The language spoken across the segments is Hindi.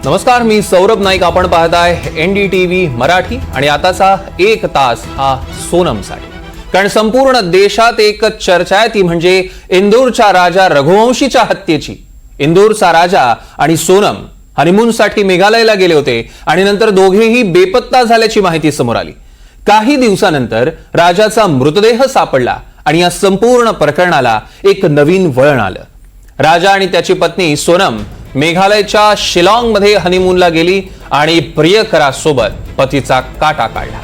नमस्कार, मी सौरभ नाईक. आपण पाहताय NDTV मराठी आणि आताचा 1 तास हा सोनमसाठी. कारण संपूर्ण देशात एक चर्चा आहे, ती म्हणजे इंदूरच्या राजा रघुवंशीच्या हत्येची. इंदूरचा राजा आणि सोनम हनीमूनसाठी मेघालयला गेले होते आणि नंतर दोघेही बेपत्ता झाल्याची माहिती समोर आली. काही दिवसानंतर राजाचा मृतदेह सापडला आणि या संपूर्ण प्रकरणाला एक नवीन वळण आलं. राजा आणि त्याची पत्नी सोनम मेघालयच्या शिलाँगमध्ये हनीमूनला गेली आणि प्रियकरासोबत पतीचा काटा काढला.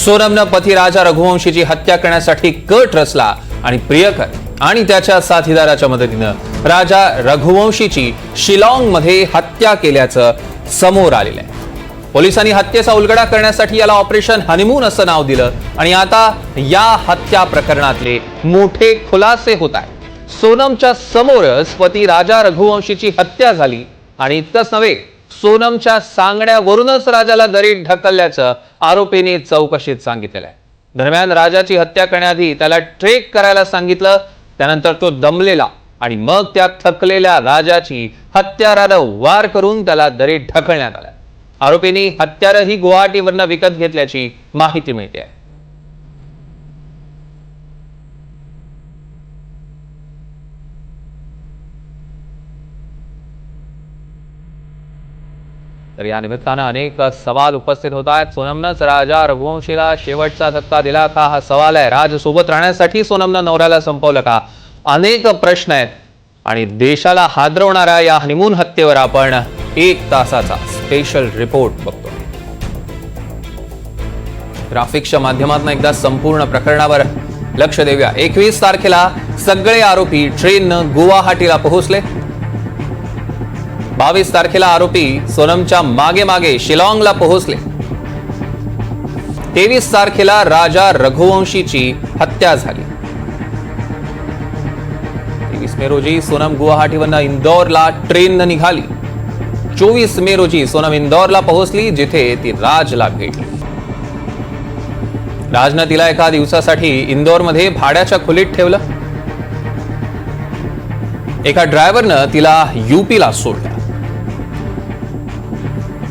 सोनमनं पती राजा रघुवंशीची हत्या करण्यासाठी कट रचला आणि प्रियकर आणि त्याच्या साथीदाराच्या मदतीनं राजा रघुवंशीची शिलाँगमध्ये हत्या केल्याचं समोर आलेलं आहे. पोलिसांनी हत्येचा उलगडा करण्यासाठी याला ऑपरेशन हनीमून असं नाव दिलं आणि आता या हत्या प्रकरणातले मोठे खुलासे होत आहेत. सोनमच्या समोरच पती राजा रघुवंशीची हत्या झाली आणि इतकंच नव्हे, सोनमच्या सांगण्यावरूनच राजाला दरीत ढकलल्याचं आरोपीने चौकशीत सांगितलेलं आहे. दरम्यान राजाची हत्या करण्याआधी त्याला ट्रेक करायला सांगितलं. त्यानंतर तो दमलेला आणि मग त्या थकलेल्या राजाची हत्यारानं वार करून त्याला दरीत ढकलण्यात आलं. आरोपींनी हत्यारही गुवाहाटीवरनं विकत घेतल्याची माहिती मिळते आहे. तर या निमित्तानं अनेक सवाल उपस्थित होत आहेत. सोनमनंच राजा रघुवंशीला शेवटचा धक्का दिला का, हा सवाल आहे. राज सोबत राहण्यासाठी सोनमनं नवऱ्याला संपवलं का, अनेक प्रश्न आहेत. आणि देशाला हादरवणाऱ्या या हनीमून हत्येवर आपण 1 तासाचा स्पेशल रिपोर्ट बघतो. ग्राफिक्सच्या माध्यमातून एकदा संपूर्ण प्रकरणावर लक्ष देऊया. 21 तारखेला सगळे आरोपी ट्रेननं गुवाहाटीला पोहोचले. 22 तारखेला आरोपी सोनमच्या मागे मागे शिलाँगला पोहोचले. 23 तारखेला राजा रघुवंशीची हत्या झाली. 23 मे रोजी सोनम गुवाहाटीवरून इंदौरला ट्रेननं निघाली. 24 मे रोजी सोनम इंदौरला पोहोचली, जिथे ती राजला भेटली. राजनं तिला एका दिवसासाठी इंदौरमध्ये भाड्याच्या खोलीत ठेवलं. एका ड्रायव्हरनं तिला UPला सोडलं.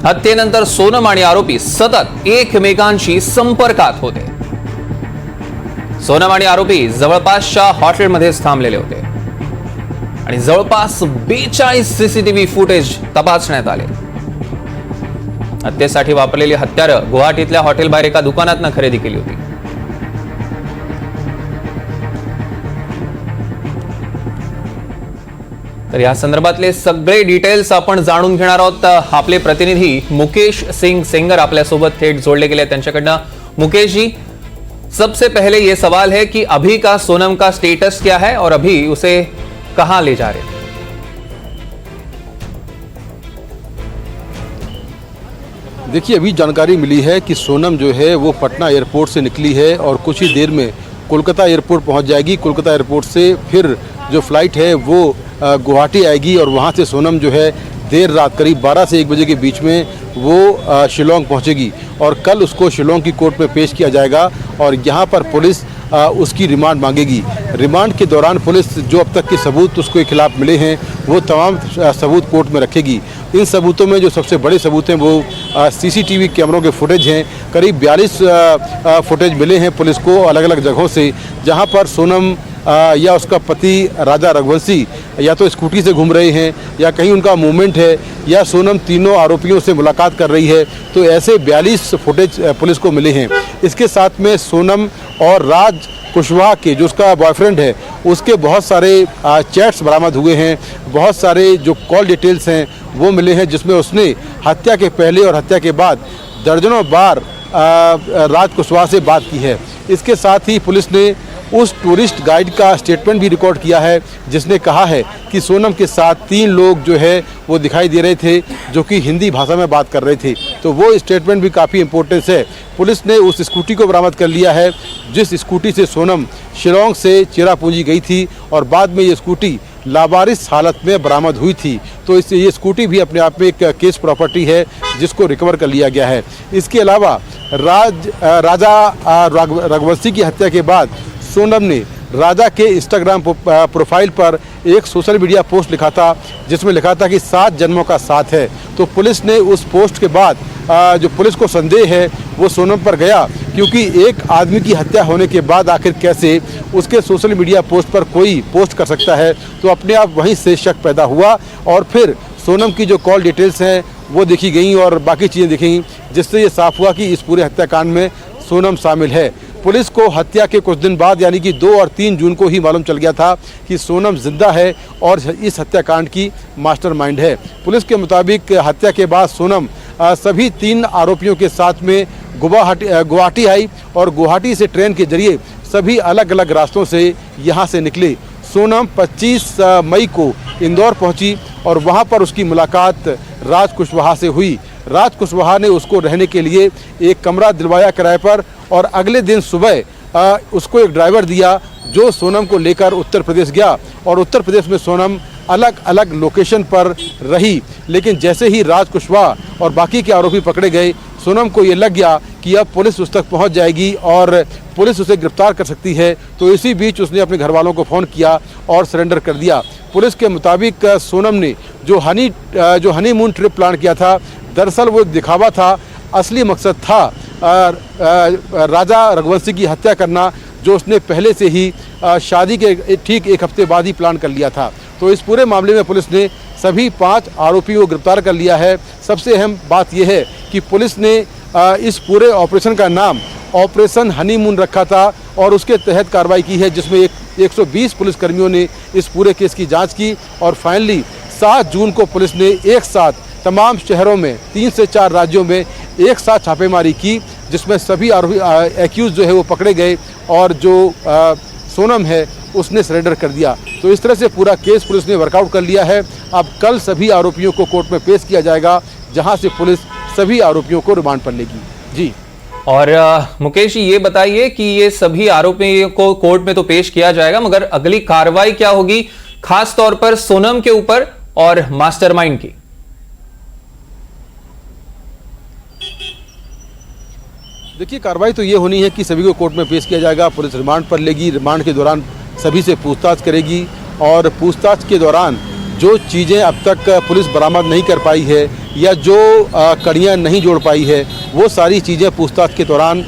हत्येनंतर सोनम आणि आरोपी सतत एकमेकांशी संपर्कात होते. सोनम आणि आरोपी जवळपासच्या हॉटेलमध्येच थांबलेले होते आणि जवळपास 42 CCTV फुटेज तपासण्यात आले. हत्येसाठी वापरलेली हत्यारं गुवाहाटीतल्या हॉटेल बाहेर एका दुकानातनं खरेदी केली होती. तर या संदर्भातले सगळे डिटेल्स आपण जाणून घेणार आहोत. आपले प्रतिनिधी मुकेश सिंग सेंगर आपल्या सोबत थेट जोड़े गेले. त्यांच्याकडनं मुकेश जी, सबसे पहले ये सवाल है कि अभी का सोनम का स्टेटस क्या है और अभी उसे कहां ले जा रहे हैं? देखिए, अभी जानकारी मिली है कि सोनम जो है वो पटना एयरपोर्ट से निकली है और कुछ ही देर में कोलकाता एयरपोर्ट पहुंच जाएगी. कोलकाता एयरपोर्ट से फिर जो फ्लाइट है वो गुवाहाटी आएगी और वहां से सोनम जो है देर रात करीब 12 से 1 बजे के बीच में वो शिलाँग पहुंचेगी और कल उसको शिलाँग की कोर्ट में पेश किया जाएगा और यहां पर पुलिस उसकी रिमांड मांगेगी. रिमांड के दौरान पुलिस जो अब तक के सबूत उसके खिलाफ मिले हैं वो तमाम सबूत कोर्ट में रखेगी. इन सबूतों में जो सबसे बड़े सबूत हैं वो CCTV कैमरों के फुटेज हैं. करीब 42 फुटेज मिले हैं पुलिस को अलग अलग जगहों से, जहां पर सोनम या उसका पति राजा रघुवंशी या तो स्कूटी से घूम रहे हैं या कहीं उनका मूवमेंट है या सोनम तीनों आरोपियों से मुलाकात कर रही है. तो ऐसे 42 फुटेज पुलिस को मिले हैं. इसके साथ में सोनम और राज कुशवाहा के जो उसका बॉयफ्रेंड है उसके बहुत सारे चैट्स बरामद हुए हैं. बहुत सारे जो कॉल डिटेल्स हैं वो मिले हैं, जिसमें उसने हत्या के पहले और हत्या के बाद दर्जनों बार राज कुशवाहा से बात की है. इसके साथ ही पुलिस ने उस टूरिस्ट गाइड का स्टेटमेंट भी रिकॉर्ड किया है, जिसने कहा है कि सोनम के साथ 3 लोग जो है वो दिखाई दे रहे थे जो कि हिंदी भाषा में बात कर रहे थे. तो वो स्टेटमेंट भी काफ़ी इंपॉर्टेंस है. पुलिस ने उस स्कूटी को बरामद कर लिया है जिस स्कूटी से सोनम शिलाँग से चेरापूंजी गई थी और बाद में ये स्कूटी लावारिस हालत में बरामद हुई थी. तो इससे ये स्कूटी भी अपने आप में एक केस प्रॉपर्टी है जिसको रिकवर कर लिया गया है. इसके अलावा राजा रघुवंशी की हत्या के बाद सोनम ने राजा के इंस्टाग्राम प्रोफाइल पर एक सोशल मीडिया पोस्ट लिखा था जिसमें लिखा था कि 7 जन्मों का साथ है। तो पुलिस ने उस पोस्ट के बाद जो पुलिस को संदेह है वो सोनम पर गया, क्योंकि एक आदमी की हत्या होने के बाद आखिर कैसे उसके सोशल मीडिया पोस्ट पर कोई पोस्ट कर सकता है। तो अपने आप वहीं से शक पैदा हुआ और फिर सोनम की जो कॉल डिटेल्स हैं वो देखी गई और बाकी चीज़ें देखी गई, जिससे ये साफ हुआ कि इस पूरे हत्याकांड में सोनम शामिल है। पुलिस को हत्या के कुछ दिन बाद यानी कि 2 और 3 जून को ही मालूम चल गया था कि सोनम जिंदा है और इस हत्याकांड की मास्टरमाइंड है। पुलिस के मुताबिक हत्या के बाद सोनम सभी 3 आरोपियों के साथ में गुवाहाटी आई और गुवाहाटी से ट्रेन के जरिए सभी अलग अलग रास्तों से यहाँ से निकले। सोनम 25 मई को इंदौर पहुँची और वहाँ पर उसकी मुलाकात राज कुशवाहा से हुई। राज कुशवाहा ने उसको रहने के लिए एक कमरा दिलवाया किराए पर और अगले दिन सुबह उसको एक ड्राइवर दिया जो सोनम को लेकर उत्तर प्रदेश गया और उत्तर प्रदेश में सोनम अलग अलग लोकेशन पर रही। लेकिन जैसे ही राज कुशवाहा और बाकी के आरोपी पकड़े गए, सोनम को ये लग गया कि अब पुलिस उस तक पहुंच जाएगी और पुलिस उसे गिरफ्तार कर सकती है। तो इसी बीच उसने अपने घर वालों को फ़ोन किया और सरेंडर कर दिया। पुलिस के मुताबिक सोनम ने जो हनीमून ट्रिप प्लान किया था, दरअसल वो एक दिखावा था। असली मकसद था राजा रघुवंशी की हत्या करना, जो उसने पहले से ही शादी के ठीक 1 हफ्ते बाद ही प्लान कर लिया था। तो इस पूरे मामले में पुलिस ने सभी 5 आरोपियों को गिरफ्तार कर लिया है। सबसे अहम बात यह है कि पुलिस ने इस पूरे ऑपरेशन का नाम ऑपरेशन हनीमून रखा था और उसके तहत कार्रवाई की है, जिसमें 120 पुलिसकर्मियों ने इस पूरे केस की जांच की और फाइनली 7 जून को पुलिस ने एक साथ तमाम शहरों में 3 से 4 राज्यों में एक साथ छापेमारी की, जिसमें सभी एक्यूज जो है वो पकड़े गए और जो सोनम है उसने सरेंडर कर दिया। तो इस तरह से पूरा केस पुलिस ने वर्कआउट कर लिया है। अब कल सभी आरोपियों को कोर्ट में पेश किया जाएगा, जहां से पुलिस सभी आरोपियों को रिमांड पर लेगी। जी और मुकेश जी ये बताइए कि ये सभी आरोपियों को कोर्ट में तो पेश किया जाएगा, मगर अगली कार्रवाई क्या होगी, खास तौर पर सोनम के ऊपर और मास्टरमाइंड की? देखिए, कार्रवाई तो ये होनी है कि सभी को कोर्ट में पेश किया जाएगा, पुलिस रिमांड पर लेगी, रिमांड के दौरान सभी से पूछताछ करेगी और पूछताछ के दौरान जो चीज़ें अब तक पुलिस बरामद नहीं कर पाई है या जो कड़ियाँ नहीं जोड़ पाई है, वो सारी चीज़ें पूछताछ के दौरान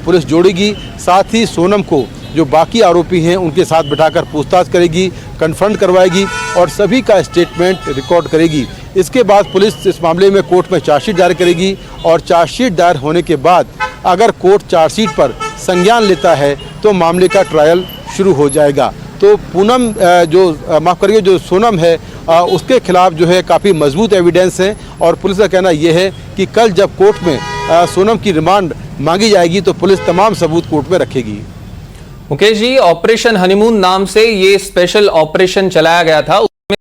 पुलिस जोड़ेगी। साथ ही सोनम को जो बाकी आरोपी हैं उनके साथ बिठाकर पूछताछ करेगी, कन्फ्रंट करवाएगी और सभी का स्टेटमेंट रिकॉर्ड करेगी। इसके बाद पुलिस इस मामले में कोर्ट में चार्जशीट दायर करेगी और चार्जशीट दायर होने के बाद अगर कोर्ट चार्जशीट पर संज्ञान लेता है तो मामले का ट्रायल शुरू हो जाएगा। तो पूनम जो सोनम है उसके खिलाफ जो है काफ़ी मजबूत एविडेंस है और पुलिस का कहना यह है कि कल जब कोर्ट में सोनम की रिमांड मांगी जाएगी तो पुलिस तमाम सबूत कोर्ट में रखेगी। मुकेश जी, ऑपरेशन हनीमून नाम से ये स्पेशल ऑपरेशन चलाया गया था, उसमें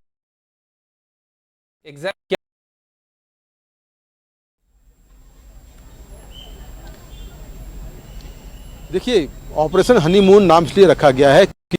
एग्जैक्ट क्या? देखिए, ऑपरेशन हनीमून नाम इसलिए रखा गया है कि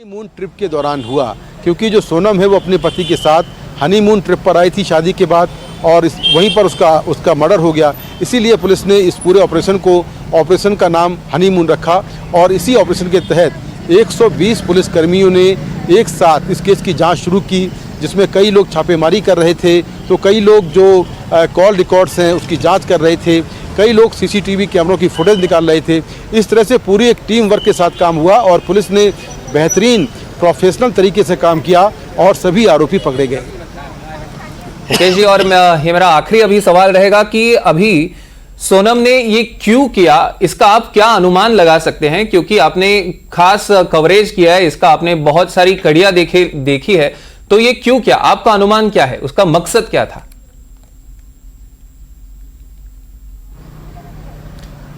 हनीमून ट्रिप के दौरान हुआ, क्योंकि जो सोनम है वो अपने पति के साथ हनीमून ट्रिप पर आई थी शादी के बाद और वहीं पर उसका मर्डर हो गया। इसीलिए पुलिस ने इस पूरे ऑपरेशन का नाम हनीमून रखा और इसी ऑपरेशन के तहत 120 पुलिसकर्मियों ने एक साथ इस केस की जांच शुरू की, जिसमें कई लोग छापेमारी कर रहे थे, तो कई लोग जो कॉल रिकॉर्ड्स हैं उसकी जांच कर रहे थे, कई लोग सीसीटीवी कैमरों की फुटेज निकाल रहे थे। इस तरह से पूरी एक टीम वर्क के साथ काम हुआ और पुलिस ने बेहतरीन प्रोफेशनल तरीके से काम किया और सभी आरोपी पकड़े गए। मुकेश जी, और ये मेरा आखिरी अभी सवाल रहेगा कि अभी सोनम ने ये क्यों किया, इसका आप क्या अनुमान लगा सकते हैं? क्योंकि आपने खास कवरेज किया है इसका, आपने बहुत सारी कड़ियां देखी है, तो ये क्यों किया, आपका अनुमान क्या है, उसका मकसद क्या था?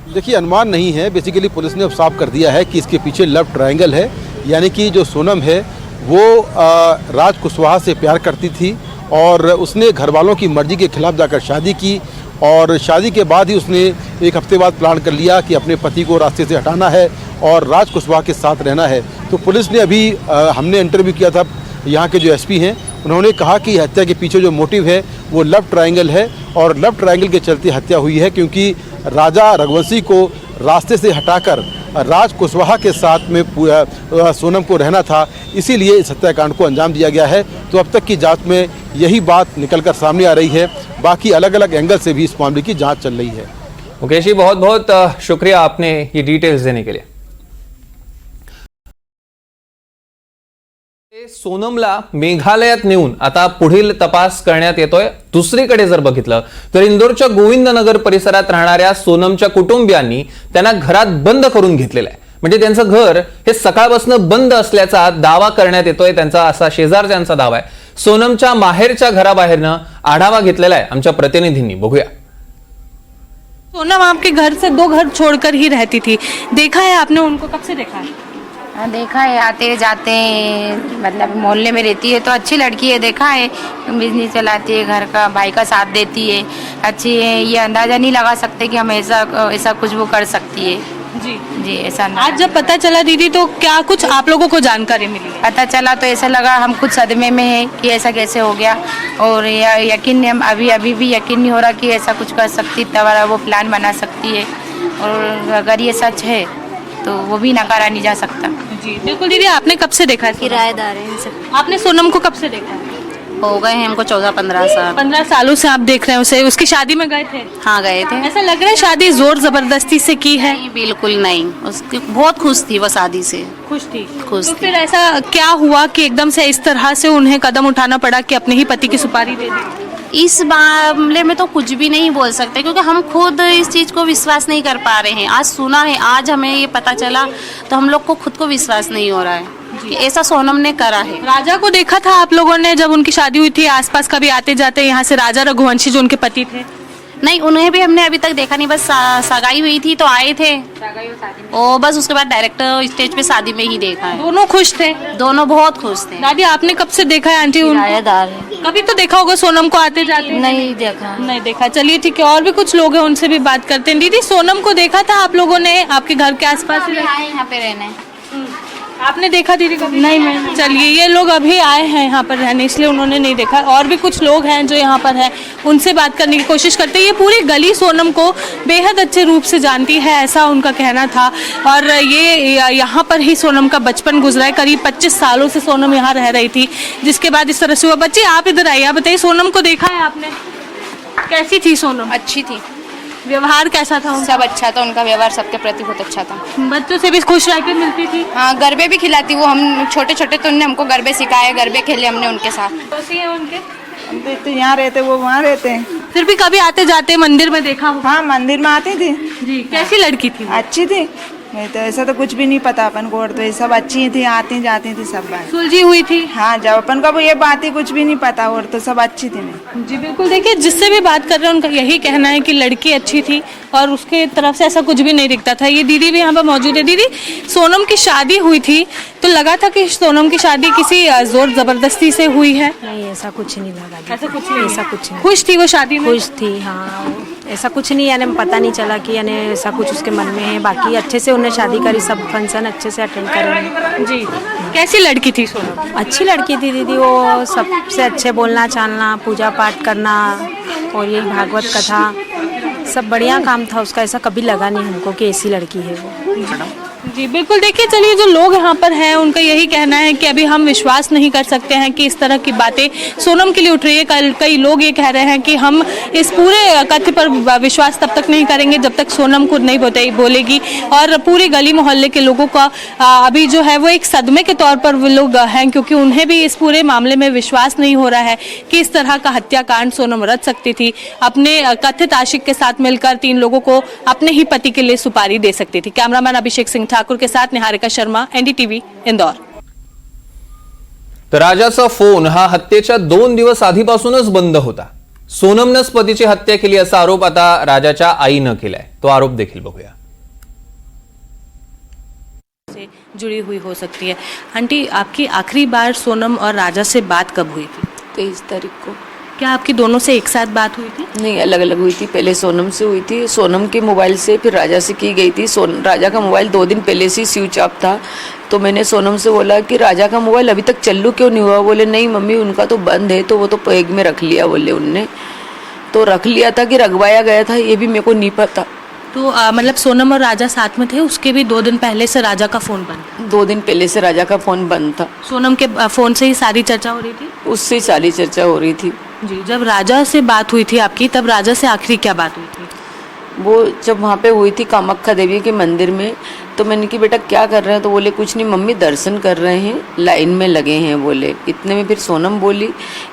देखिए, अनुमान नहीं है, बेसिकली पुलिस ने अब साफ कर दिया है कि इसके पीछे लव ट्रायंगल है, यानी कि जो सोनम है वो राज कुशवाहा से प्यार करती थी और उसने घर वालों की मर्जी के खिलाफ जाकर शादी की और शादी के बाद ही उसने 1 हफ्ते बाद प्लान कर लिया कि अपने पति को रास्ते से हटाना है और राज कुशवाहा के साथ रहना है। तो पुलिस ने अभी हमने इंटरव्यू किया था, यहाँ के जो एसपी हैं उन्होंने कहा कि हत्या के पीछे जो मोटिव है वो लव ट्रायंगल है और लव ट्रायंगल के चलते हत्या हुई है, क्योंकि राजा रघुवंशी को रास्ते से हटाकर राज कुशवाहा के साथ में सोनम को रहना था, इसीलिए इस हत्याकांड को अंजाम दिया गया है। तो अब तक की जांच में यही बात निकलकर सामने आ रही है। बाकी अलग अलग एंगल से भी इस मामले की जांच चल रही है। मुकेश जी, बहुत बहुत शुक्रिया आपने ये डिटेल्स देने के लिए। सोनमला मेघालयात नेऊन आता पुढील तपास करण्यात येतोय। दुसरीकडे जर बघितलं तर इंदोरच्या गोविंदनगर परिसरात राहणाऱ्या सोनमच्या कुटुंबियांनी त्यांना घरात बंद करून घेतलेलं आहे। म्हणजे त्यांचं घर हे सकाळपासून बंद असल्याचा दावा करण्यात येतोय, त्यांचा असा शेजारच्यांचा दावा आहे। सोनमच्या माहेरच्या घराबाहेरनं आढावा घेतलेला आहे आमच्या प्रतिनिधींनी, बघूया। सोनम आपके घर से 2 घर छोड़कर ही रहती थी, देखा है आपने उनको? कब से देखा है? हाँ, देखा है, आते जाते मतलब मोहल्ले में रहती है तो अच्छी लड़की है, देखा है, बिजनेस चलाती है, घर का भाई का साथ देती है, अच्छी है। ये अंदाजा नहीं लगा सकते कि हम ऐसा कुछ वो कर सकती है। जी ऐसा ना। आज जब पता चला दीदी तो क्या कुछ आप लोगों को जानकारी मिली? पता चला तो ऐसा लगा हम खुद सदमे में है कि ऐसा कैसे हो गया, और यकीन नहीं, हम अभी भी यकीन नहीं हो रहा कि ऐसा कुछ कर सकती, इतना बड़ा वो प्लान बना सकती है। और अगर ये सच है तो वो भी नकारा नहीं जा सकता। जी बिल्कुल दीदी, आपने कब से देखा है? किराएदार है इनसे। आपने सोनम को कब से देखा है? हो गए हैं हमको 14-15 साल। 15 सालों से आप देख रहे हैं उसे। उसकी शादी में गए थे? हाँ, गए थे। ऐसा लग रहा है शादी जोर जबरदस्ती से की है? नहीं, बिल्कुल नहीं, उसकी बहुत खुश थी वो शादी से। खुश थी? खुश तो थी। फिर ऐसा क्या हुआ कि एकदम से इस तरह से उन्हें कदम उठाना पड़ा कि अपने ही पति की सुपारी दे दी? इस मामले में तो कुछ भी नहीं बोल सकते, क्योंकि हम खुद इस चीज़ को विश्वास नहीं कर पा रहे हैं। आज सुना है, आज हमें ये पता चला तो हम लोग को खुद को विश्वास नहीं हो रहा है कि ऐसा सोनम ने करा है। राजा को देखा था आप लोगों ने जब उनकी शादी हुई थी? आसपास कभी आते जाते यहाँ से राजा रघुवंशी जो उनके पति थे? नहीं, उन्हें भी हमने अभी तक देखा नहीं, बस सगाई हुई थी तो आए थे और बस उसके बाद डायरेक्ट स्टेज पे शादी में ही देखा है। दोनों खुश थे? दोनों बहुत खुश थे। दादी, आपने कब से देखा है आंटी उनको? किराएदार है। कभी तो देखा होगा सोनम को आते जाते? नहीं देखा। नहीं देखा। चलिए ठीक है, और भी कुछ लोग हैं उनसे भी बात करते हैं। दीदी, सोनम को देखा था आप लोगों ने? आपके घर के आसपास ही आए यहाँ पे रहने। आपने देखा दीदी कभी? नहीं, मैं। चलिए, ये लोग अभी आए हैं यहाँ पर रहने, इसलिए उन्होंने नहीं देखा। और भी कुछ लोग हैं जो यहाँ पर हैं, उनसे बात करने की कोशिश करते हैं। ये पूरी गली सोनम को बेहद अच्छे रूप से जानती है, ऐसा उनका कहना था। और ये यहाँ पर ही सोनम का बचपन गुजरा है। करीब 25 सालों से सोनम यहाँ रह रही थी, जिसके बाद इस तरह से हुआ। बच्चे, आप इधर आइए, आप बताइए, सोनम को देखा है आपने? कैसी थी सोनम? अच्छी थी, व्यवहार कैसा था उनका? सब अच्छा था, उनका व्यवहार सबके प्रति बहुत अच्छा था। बच्चों से भी खुश रह के मिलती थी? हाँ, गरबे भी खिलाती वो। हम छोटे छोटे तो उन्होंने हमको गरबे सिखाए, गरबे खेले हमने उनके साथ। कैसी है उनके? हम तो यहाँ रहते, वो वहाँ रहते हैं। फिर भी कभी आते जाते मंदिर में देखा हो? हाँ, मंदिर में आती थी। जी, कैसी लड़की थी वो? अच्छी थी, नहीं तो ऐसा तो कुछ भी नहीं पता अपन को। और तो ये सब अच्छी थी, आती जाती थी सब बात। सुलझी हुई थी? हाँ, जब अपन को ये बात ही कुछ भी नहीं पता, और तो सब अच्छी थी। नहीं, जी बिल्कुल, देखिए, जिससे भी बात कर रहे हैं उनका यही कहना है कि लड़की अच्छी थी और उसके तरफ से ऐसा कुछ भी नहीं दिखता था। ये दीदी भी यहाँ पर मौजूद है। दीदी, सोनम की शादी हुई थी तो लगा था कि सोनम की शादी किसी जोर जबरदस्ती से हुई है? नहीं, ऐसा कुछ नहीं लगा जी। ऐसा कुछ नहीं? ऐसा कुछ नहीं। खुश थी वो शादी में? खुश थी, हाँ। ऐसा कुछ नहीं, यानी पता नहीं चला कि यानी ऐसा कुछ उसके मन में है। बाकी अच्छे से उन्हें शादी करी, सब फंक्शन अच्छे से अटेंड करे। जी, कैसी लड़की थी सोनम? अच्छी लड़की थी दीदी, वो सबसे अच्छे बोलना चालना, पूजा पाठ करना और यही भागवत कथा, सब बढ़िया काम था उसका। ऐसा कभी लगा नहीं हमको कि ऐसी लड़की है वो। जी बिल्कुल, देखिए, चलिए, जो लोग यहाँ पर हैं उनका यही कहना है कि अभी हम विश्वास नहीं कर सकते हैं कि इस तरह की बातें सोनम के लिए उठ रही है। कई लोग ये कह रहे हैं कि हम इस पूरे कथ्य पर विश्वास तब तक नहीं करेंगे जब तक सोनम खुद नहीं बोलेगी। और पूरी गली मोहल्ले के लोगों का अभी जो है वो एक सदमे के तौर पर वो लोग हैं, क्योंकि उन्हें भी इस पूरे मामले में विश्वास नहीं हो रहा है कि इस तरह का हत्याकांड सोनम रच सकती थी। अपने कथित आशिक के साथ मिलकर 3 लोगों को अपने ही पति के लिए सुपारी दे सकती थी। कैमरामैन अभिषेक सिंह ठाकुर के साथ निहारिका शर्मा, एनडीटीव्ही, इंदौर। तर राजाचा फोन हा हत्येच्या 2 दिवस आधीपासूनच बंद होता। सोनमनंच पतीची हत्या केली असा आरोप आता राजाच्या आईनं केलाय। तो आरोप देखील बघूया। से जुड़ी हुई हो सकती है। आंटी, आपकी आखिरी बार सोनम और राजा से बात कब हुई थी? 23 तारीख को। क्या आपकी दोनों से एक साथ बात हुई थी? नहीं, अलग अलग हुई थी। पहले सोनम से हुई थी, सोनम के मोबाइल से, फिर राजा से की गई थी। राजा का मोबाइल 2 दिन पहले से स्विच ऑफ था, तो मैंने सोनम से बोला कि राजा का मोबाइल अभी तक चालू क्यों नहीं हुआ? बोले नहीं मम्मी, उनका तो बंद है, तो वो तो बैग में रख लिया। बोले उनने तो रख लिया था कि रखवाया गया था, ये भी मेरे को नहीं पता। तो मतलब सोनम और राजा साथ में थे, उसके भी 2 दिन पहले से राजा का फ़ोन बंद था। 2 दिन पहले से राजा का फ़ोन बंद था, सोनम के फ़ोन से ही सारी चर्चा हो रही थी। उससे ही सारी चर्चा हो रही थी। जी, जब राजा से बात हुई थी आपकी, तब राजा से आखिरी क्या बात हुई थी? वो जब वहाँ पे हुई थी कामाख्या देवी के मंदिर में, तो मैंने कि बेटा क्या कर रहे हैं, तो बोले कुछ नहीं मम्मी दर्शन कर रहे हैं, लाइन में लगे हैं बोले। इतने में फिर सोनम बोली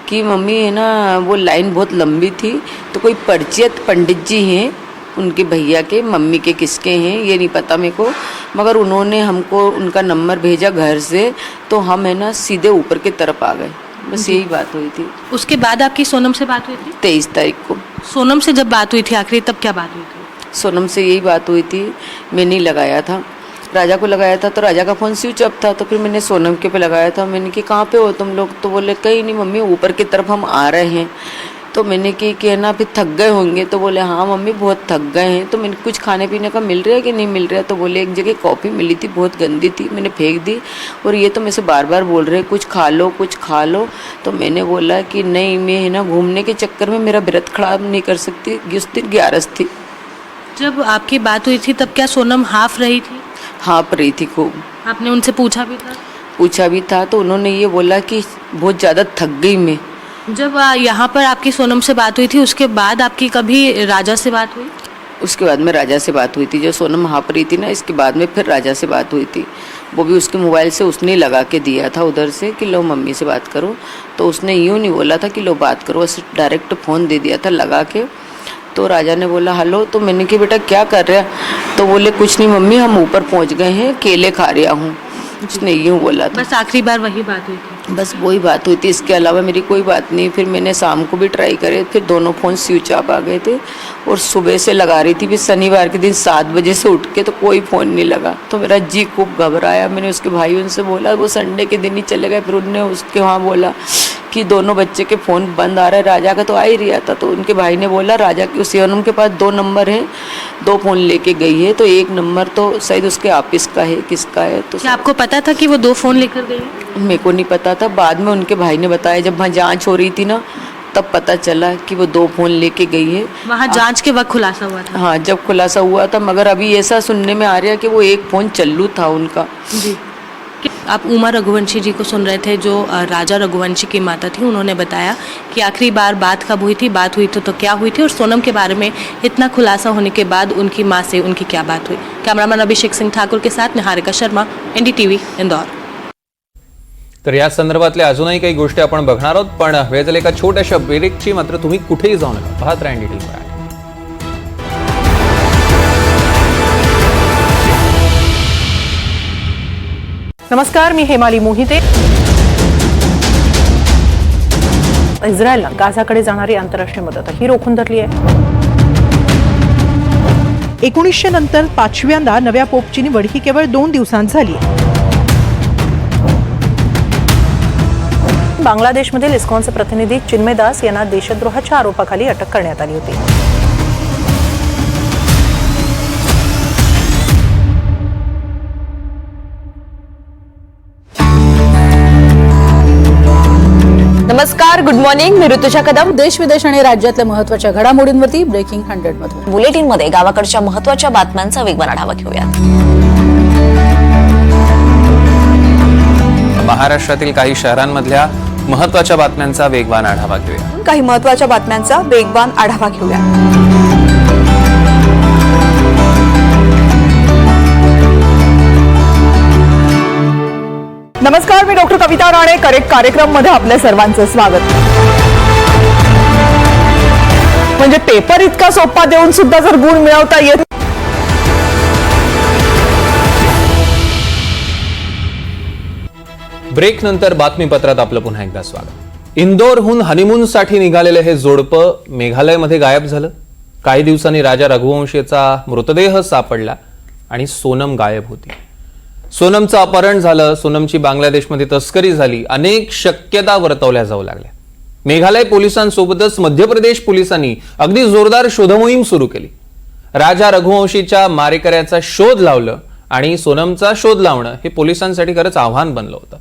कि मम्मी है ना वो लाइन बहुत लंबी थी, तो कोई परिचित पंडित जी हैं, उनके भैया के, मम्मी के किसके हैं ये नहीं पता मेरे को, मगर उन्होंने हमको उनका नंबर भेजा घर से, तो हम है ना सीधे ऊपर की तरफ आ गए। बस यही बात हुई थी। उसके बाद आपकी सोनम से बात हुई थी? 23 तारीख को सोनम से जब बात हुई थी आखिरी, तब क्या बात हुई थी? सोनम से यही बात हुई थी, मैंने लगाया था, राजा को लगाया था, तो राजा का फ़ोन स्विच ऑफ था, तो फिर मैंने सोनम के पे लगाया था। मैंने कि कहाँ पे हो तुम लोग, तो बोले कहीं नहीं मम्मी ऊपर की तरफ हम आ रहे हैं। तो मैंने कि है ना फिर थक गए होंगे, तो बोले हाँ मम्मी बहुत थक गए हैं। तो मैंने कुछ खाने पीने का मिल रहा है कि नहीं मिल रहा है, तो बोले एक जगह कॉफ़ी मिली थी बहुत गंदी थी, मैंने फेंक दी, और ये तो मेरे से बार बार बोल रहे कुछ खा लो कुछ खा लो। तो मैंने बोला कि नहीं मैं है ना घूमने के चक्कर में मेरा व्रत खराब नहीं कर सकती, उस दिन 11 थी। जब आपकी बात हुई थी तब क्या सोनम हाफ रही थी? हाँप रही थी खूब। आपने उनसे पूछा भी था? पूछा भी था, तो उन्होंने ये बोला कि बहुत ज़्यादा थक गई मैं। जब यहाँ पर आपकी सोनम से बात हुई थी, उसके बाद आपकी कभी राजा से बात हुई? उसके बाद में राजा से बात हुई थी, जो सोनम हाँप रही थी ना, इसके बाद में फिर राजा से बात हुई थी। वो भी उसके मोबाइल से उसने लगा के दिया था उधर से कि लो मम्मी से बात करो, तो उसने यूँ नहीं बोला था कि लो बात करो, उसने डायरेक्ट फ़ोन दे दिया था लगा के। तो राजा ने बोला हेलो, तो मैंने कि बेटा क्या कर रहा है, तो बोले कुछ नहीं मम्मी हम ऊपर पहुंच गए हैं, केले खा रहा हूँ, उसने यूँ बोला था। बस आखिरी बार वही बात हुई थी? बस वही बात हुई थी, इसके अलावा मेरी कोई बात नहीं। फिर मैंने शाम को भी ट्राई करे, फिर दोनों फ़ोन स्विच ऑफ आ गए थे, और सुबह से लगा रही थी, फिर शनिवार के दिन 7 बजे से उठ के तो कोई फ़ोन नहीं लगा, तो मेरा जी खूब घबराया। मैंने उसके भाई उनसे बोला, वो संडे के दिन ही चले गए, फिर उनने उसके वहाँ बोला कि दोनों बच्चे के फ़ोन बंद आ रहा है, राजा का तो आ ही रहा था। तो उनके भाई ने बोला राजा की सोनम के पास 2 नंबर हैं, 2 फ़ोन लेके गई है, तो एक नंबर तो शायद उसके ऑफिस का है, किसका है। तो क्या आपको पता था कि वो 2 फ़ोन लेकर गई? मेरे को नहीं पता था, बाद में उनके भाई ने बताया, जब वहाँ जांच हो रही थी ना, तब पता चला कि वो 2 फ़ोन लेके गई है। वहाँ जांच के वक्त खुलासा हुआ था? हाँ जब खुलासा हुआ था, मगर अभी ऐसा सुनने में आ रहा है कि वो एक फ़ोन चालू था उनका। जी। आप उमा रघुवंशी जी को सुन रहे थे, जो राजा रघुवंशी की माता थी। उन्होंने बताया कि आखिरी बार बात कब हुई थी, बात हुई तो क्या हुई थी, और सोनम के बारे में इतना खुलासा होने के बाद उनकी माँ से उनकी क्या बात हुई। कैमरामैन अभिषेक सिंह ठाकुर के साथ निहारिका शर्मा, NDTV इंदौर। तर या संदर्भातल्या अजूनही काही गोष्टी आपण बघणार आहोत, पण वेळ झाली एका छोट्याशा ब्रेकची। मात्र तुम्ही कुठेही जाऊ नका, पाहत राहा NDTV मराठी। नमस्कार, मी हेमाली मोहिते। इस्रायलनं गाझाकडे जाणारी आंतरराष्ट्रीय मदत ही रोखून धरली आहे। 1900 नंतर 5व्यांदा नव्या पोपची निवड ही केवळ 2 दिवसांत झाली। बांगलादेशमधील इस्कॉनचे प्रतिनिधी चिन्मय दास यांना देशद्रोहाच्या आरोपाखाली अटक करण्यात आली होती। नमस्कार, गुड मॉर्निंग, मी ऋतुजा कदम। देश विदेश आणि राज्यातल्या महत्त्वाच्या घडामोडींवरती ब्रेकिंग 100 मधून बुलेटिन मध्ये गावाकडच्या महत्त्वाच्या बातम्यांचा वेगवान आढावा घेऊयात। महाराष्ट्रातील काही शहरांमधल्या महत्त्वाच्या बातम्यांचा वेगवान आढावा घेऊया। काही महत्त्वाच्या बातम्यांचा वेगवान आढावा घेऊया। नमस्कार, मी डॉक्टर कविता राणे। करेक्ट कार्यक्रम मध्ये आपल्या सर्वांचं स्वागत। म्हणजे पेपर इतका सोपा देऊन सुद्धा जर गुण मिळवता येत। ब्रेक नंतर बातमीपत्रात आपलं पुन्हा एकदा स्वागत। इंदोरहून हनीमूनसाठी निघालेले हे जोडपं मेघालयमध्ये गायब झालं। काही दिवसांनी राजा रघुवंशीचा मृतदेह सापडला आणि सोनम गायब होती। सोनमचं अपहरण झालं, सोनमची बांगलादेशमध्ये तस्करी झाली, अनेक शक्यता वर्तवल्या जाऊ लागल्या। मेघालय पोलिसांसोबतच मध्य प्रदेश पोलिसांनी अगदी जोरदार शोधमोहीम सुरू केली। राजा रघुवंशीच्या मारेकऱ्याचा शोध लावलं आणि सोनमचा शोध लावणं हे पोलिसांसाठी खरंच आव्हान बनलं होतं।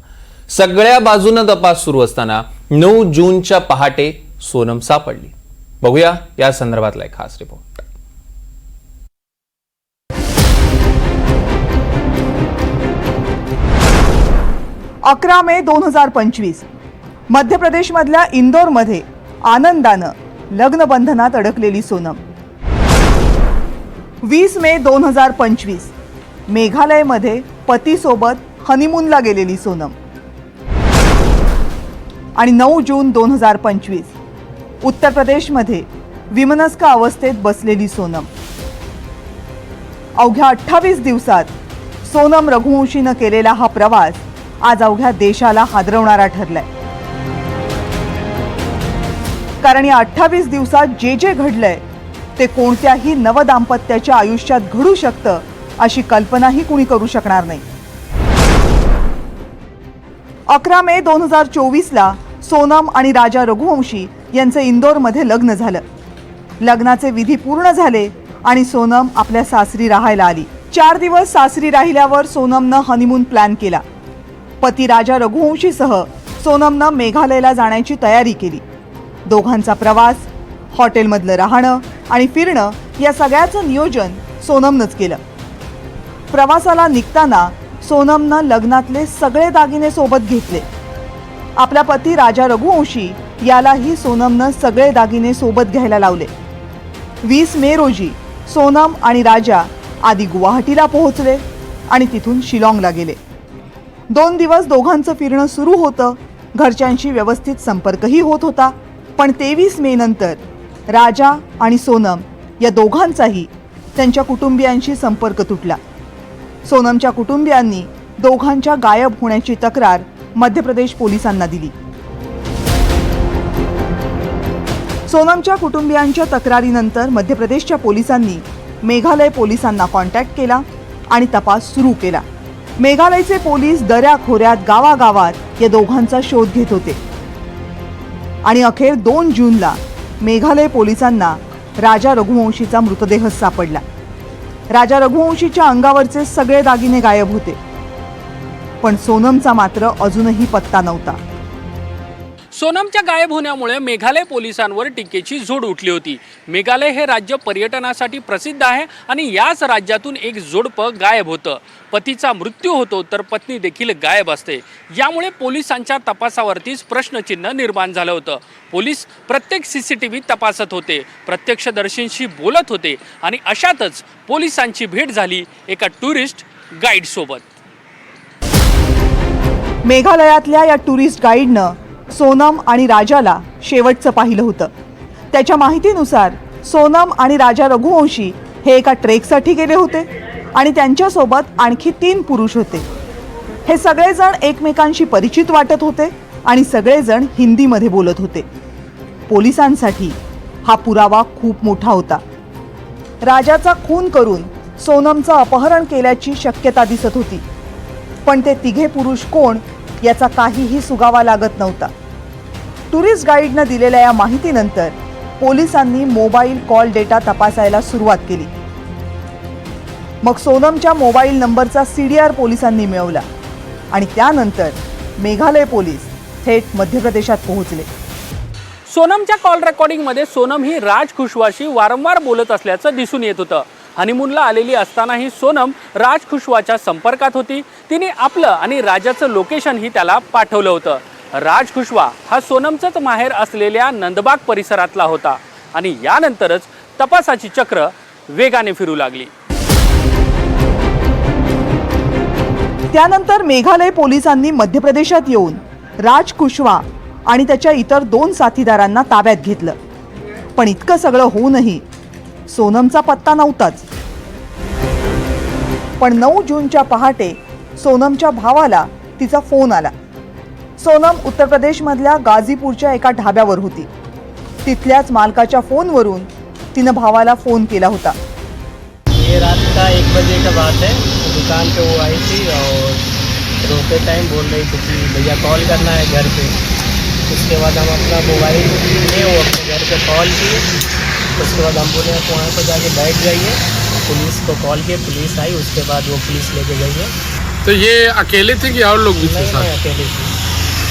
सगळ्या बाजूनं तपास सुरू असताना 9 जूनच्या पहाटे सोनम सापडली। बघूया या संदर्भातला एक खास रिपोर्ट। 11 मे 2025 मध्य प्रदेशमधल्या इंदोरमध्ये आनंदानं लग्नबंधनात अडकलेली सोनम. 20 मे 2025 मेघालयमध्ये पतीसोबत हनीमूनला गेलेली सोनम. आणि 9 जून 2025 उत्तर प्रदेशमध्ये विमनस्क अवस्थेत बसलेली सोनम. अवघ्या 28 दिवसात सोनम रघुवंशीनं केलेला हा प्रवास आज अवघ्या देशाला हादरवणारा ठरलाय. कारण या 28 दिवसात जे जे घडलंय ते कोणत्याही नवदाम्पत्याच्या आयुष्यात घडू शकतं अशी कल्पनाही कुणी करू शकणार नाही. 11 मे 2024ला सोनम आणि राजा रघुवंशी यांचं इंदोरमध्ये लग्न झालं. लग्नाचे विधी पूर्ण झाले आणि सोनम आपल्या सासरी राहायला आली. 4 दिवस सासरी राहिल्यावर सोनमनं हनीमून प्लॅन केला. पती राजा रघुवंशीसह सोनमनं मेघालयला जाण्याची तयारी केली. दोघांचा प्रवास, हॉटेलमधलं राहणं आणि फिरणं या सगळ्याचं नियोजन सोनमनंच केलं. प्रवासाला निघताना सोनमनं लग्नातले सगळे दागिने सोबत घेतले. आपला पती राजा रघुवंशी यालाही सोनमनं सगळे दागिने सोबत घ्यायला लावले. 20 मे रोजी सोनम आणि राजा आधी गुवाहाटीला पोहोचले आणि तिथून शिलाँगला गेले. 2 दिवस दोघांचं फिरणं सुरू होतं. घरच्यांशी व्यवस्थित संपर्कही होत होता. पण 23 मे नंतर राजा आणि सोनम या दोघांचाही त्यांच्या कुटुंबियांशी संपर्क तुटला. सोनमच्या कुटुंबियांनी दोघांच्या गायब होण्याची तक्रार मध्य प्रदेश पोलिसांना दिली. सोनमच्या कुटुंबियांच्या तक्रारीनंतर मध्य प्रदेशच्या पोलिसांनी मेघालय पोलिसांना कॉन्टॅक्ट केला आणि तपास सुरू केला. मेघालयचे पोलीस दऱ्याखोऱ्यात गावागावात या दोघांचा शोध घेत होते आणि अखेर 2 जूनला मेघालय पोलिसांना राजा रघुवंशीचा मृतदेह सापडला. राजा रघुवंशीच्या अंगावरचे सगळे दागिने गायब होते, पण सोनमचा मात्र अजूनही पत्ता नव्हता. सोनमच्या गायब होण्यामुळे मेघालय पोलिसांवर टीकेची झोड उठली होती. मेघालय हे राज्य पर्यटनासाठी प्रसिद्ध आहे आणि याच राज्यातून एक जोडपं गायब होतं. पतीचा मृत्यू होतो तर पत्नी देखील गायब असते. यामुळे पोलिसांच्या तपासावरतीच प्रश्नचिन्ह निर्माण झालं होतं. पोलीस प्रत्येक CCTV तपासत होते, प्रत्यक्षदर्शींशी बोलत होते आणि अशातच पोलिसांची भेट झाली एका टुरिस्ट गाईड सोबत. मेघालयातल्या या टुरिस्ट गाईडनं सोनम आणि राजाला शेवटचं पाहिलं होतं. त्याच्या माहितीनुसार सोनम आणि राजा रघुवंशी हे एका ट्रेकसाठी गेले होते आणि त्यांच्यासोबत आणखी 3 पुरुष होते. हे सगळेजण एकमेकांशी परिचित वाटत होते आणि सगळेजण हिंदीमध्ये बोलत होते. पोलिसांसाठी हा पुरावा खूप मोठा होता. राजाचा खून करून सोनमचं अपहरण केल्याची शक्यता दिसत होती, पण ते तिघे पुरुष कोण याचा काहीही सुगावा लागत नव्हता. टुरिस्ट गाईडनं दिलेल्या या माहितीनंतर पोलिसांनी मोबाईल कॉल डेटा तपासायला सुरुवात केली. मग सोनमच्या मोबाईल नंबरचा CDR पोलिसांनी मिळवला आणि त्यानंतर मेघालय पोलीस थेट मध्य प्रदेशात पोहोचले. सोनमच्या कॉल रेकॉर्डिंगमध्ये सोनम ही राज खुशवाशी वारंवार बोलत असल्याचं दिसून येत होतं. हनीमूनला आलेली असतानाही सोनम राज खुशवाच्या संपर्कात होती. तिने आपलं आणि राजाचं लोकेशनही त्याला पाठवलं होतं. राज खुशवा हा सोनमचंच माहेर असलेल्या नंदबाग परिसरातला होता आणि यानंतरच तपासाची चक्र वेगाने फिरू लागली. त्यानंतर मेघालय पोलिसांनी मध्य प्रदेशात येऊन राज खुशवा आणि त्याच्या इतर 2 साथीदारांना ताब्यात घेतलं. पण इतकं सगळं होऊनही सोनमचा पत्ता नव्हताच. पण 9 जूनच्या पहाटे सोनमच्या भावाला तिचा फोन आला. सोनम उत्तर प्रदेशमधल्या गाजीपूरच्या एका ढाब्यावर होती. तिथल्याच मालकाच्या फोनवरून तिनं भावाला फोन केला होता. ये रात का 1 बजे का बात है. दुकान पे वो आई थी और रोते टाइम बोल रही थी कि भैया कॉल करना है घर पे. उसके बाद हम अपना मोबाइल लिए, वो अपने घर पे कॉल किए. उसके बाद हम बोले वहाँ पर जाके बैठ जाइए. पुलिस को कॉल किए, पुलिस आई. उसके बाद वो पुलिस लेके गई है. तो ये अकेले थे कि और लोग भी थे साथ? अकेले थी.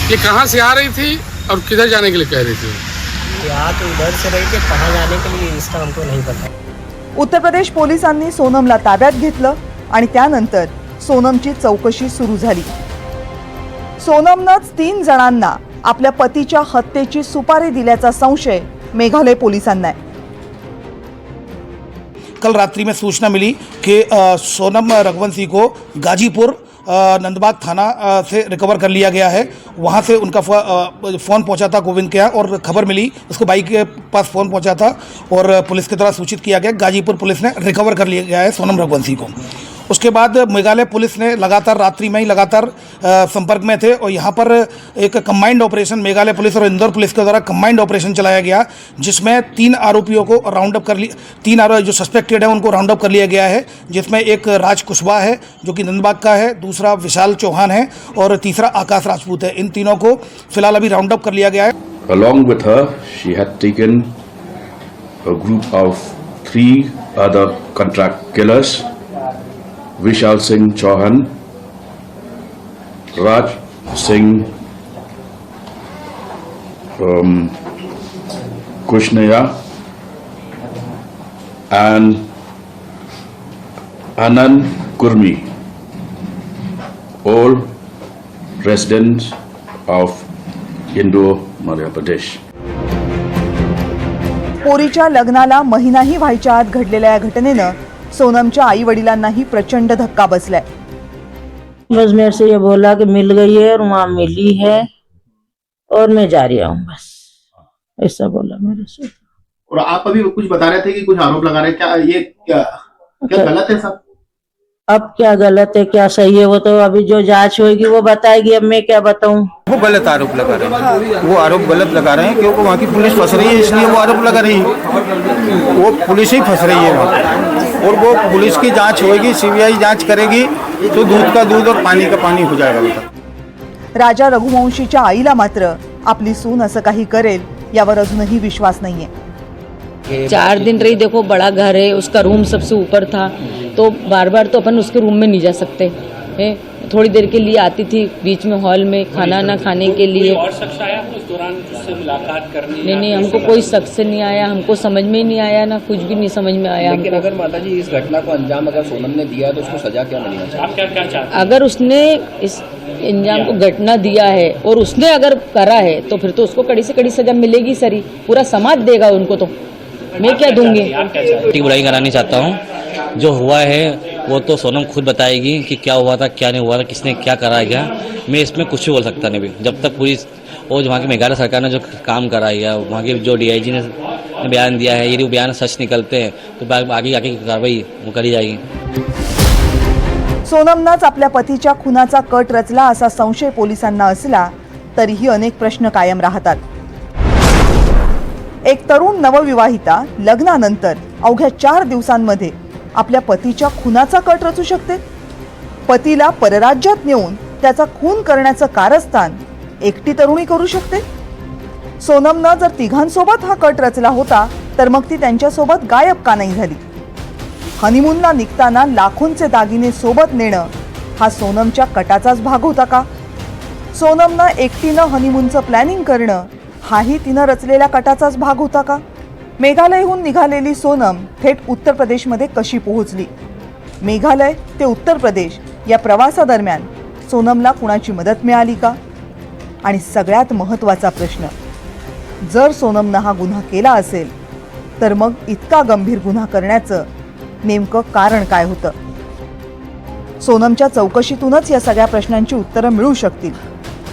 ये कहाँ से आ रही थी और किधर जाने के लिए कह रही थी? यहाँ तो इधर से रही थी, कहाँ जाने के लिए इसका हमको नहीं पता. उत्तर प्रदेश पोलिसांनी सोनमला ताब्यात घेतलं आणि त्यानंतर सोनमची चौकशी सुरू झाली. सोनमनंच 3 जणांना आपल्या पतीच्या हत्येची सुपारी दिल्याचा संशय मेघालय पोलिसांना आहे. कल रात्रि में सूचना मिली कि सोनम रघुवंशी को गाजीपुर नंदबाग थाना से रिकवर कर लिया गया है. वहाँ से उनका फ़ोन पहुँचा था गोविंद के यहाँ, और खबर मिली उसको बाइक के पास फ़ोन पहुँचा था और पुलिस के द्वारा सूचित किया गया. गाजीपुर पुलिस ने रिकवर कर लिया गया है सोनम रघुवंशी को. उसके बाद मेघालय पुलिस ने लगातार रात्रि में ही लगातार संपर्क में थे, और यहाँ पर एक कंबाइंड ऑपरेशन मेघालय पुलिस और इंदौर पुलिस के द्वारा कंबाइंड ऑपरेशन चलाया गया, जिसमें 3 आरोपियों को राउंड अप कर लिया. 3 आरोपी जो सस्पेक्टेड है उनको राउंड अप कर लिया गया है, जिसमें एक राज कुशवाहा है जो कि नंदबाग का है, दूसरा विशाल चौहान है और तीसरा आकाश राजपूत है. इन तीनों को फिलहाल अभी राउंड अप कर लिया गया है. Along with her, she had taken a group of 3 other contract killers, Vishal Singh Chauhan, Raj Singh Kushnaya, and Anand Kurmi, all residents of Indore, Madhya Pradesh. पोरीच्या लग्नाला महिनाही व्हायच्या आत घडलेल्या या घटनेनं सोनमच्या आई वडिलांनाही प्रचंड धक्का बसलाय. बस मेरे से ये बोला कि मिल गई है और वहाँ मिली है और मैं जा रही हूँ, बस ऐसा बोला मेरे से. और आप अभी कुछ बता रहे थे कि कुछ आरोप लगा रहे हैं, क्या ये क्या गलत है सब? अब क्या गलत है क्या सही है वो तो अभी जो जांच होगी वो बताएगी, अब मैं क्या बताऊं. वो गलत आरोप लगा रहे हैं, वो आरोप गलत लगा रहे हैं क्योंकि वहाँ की पुलिस फंस रही है, इसलिए वो आरोप लगा रही है. वो पुलिस ही फंस रही है वहाँ, और वो पुलिस की जांच होगी, सीबीआई जांच करेगी तो दूध का दूध और पानी का पानी हो जाएगा. राजा रघुवंशीच्या आईला मात्र आपली सून असं काही करेल यावर अजूनही विश्वास नाहीये. 4 दिन रही, देखो बड़ा घर है, उसका रूम सबसे ऊपर था, तो बार बार तो अपन उसके रूम में नहीं जा सकते हैं. थोड़ी देर के लिए आती थी बीच में हॉल में खाना ना खाने के लिए. और शख्स आया उस दौरान उससे मुलाकात करने? नहीं, हमको कोई शख्स नहीं आया, हमको समझ में ही नहीं आया, ना कुछ भी नहीं समझ में आया. लेकिन अगर माता जी इस घटना को अंजाम अगर सोनम ने दिया तो उसको सजा क्या मिलना चाहिए? आप क्या चाहते हैं? अगर उसने इस अंजाम को घटना दिया है और उसने अगर करा है तो फिर तो उसको कड़ी से कड़ी सजा मिलेगी सर ही. पूरा समाज देगा उनको, तो मैं क्या दूंगी. बुराई करानी चाहता हूँ, जो हुआ है वो तो सोनम खुद बताएगी कि क्या हुआ था क्या नहीं हुआ था, किसने क्या करा गया. मैं इसमें कुछ भी बोल सकता नहीं भी, जब तक पुलिस और वहाँ की मेघालय सरकार ने जो काम कराया गया, वहाँ के जो DIG ने बयान दिया है, यदि वो बयान सच निकलते हैं तो आगे आगे की कार्रवाई वो करी जाएगी. सोनमनंच आपल्या पतीच्या खुनाचा कट रचला असा संशय पोलिसांना असला तरीही अनेक प्रश्न कायम राहतात. एक तरुण नवविवाहिता लग्नानंतर अवघ्या 4 दिवसांमध्ये आपल्या पतीच्या खुनाचा कट रचू शकते. पतीला परराज्यात नेऊन त्याचा खून करण्याचं कारस्थान एकटी तरुणी करू शकते. सोनमनं जर तिघांसोबत हा कट रचला होता तर मग ती त्यांच्यासोबत गायब का नाही झाली. हनीमूनला निघताना लाखोंचे दागिने सोबत नेणं हा सोनमच्या कटाचाच भाग होता का. सोनमनं एकटीनं हनीमूनचं प्लॅनिंग करणं हाही तिनं रचलेल्या कटाचाच भाग होता का. मेघालयहून निघालेली सोनम थेट उत्तर प्रदेशमध्ये कशी पोहोचली. मेघालय ते उत्तर प्रदेश या प्रवासादरम्यान सोनमला कुणाची मदत मिळाली का. आणि सगळ्यात महत्त्वाचा प्रश्न, जर सोनमनं हा गुन्हा केला असेल तर मग इतका गंभीर गुन्हा करण्याचं नेमकं कारण काय होतं. सोनमच्या चौकशीतूनच या सगळ्या प्रश्नांची उत्तरं मिळू शकतील.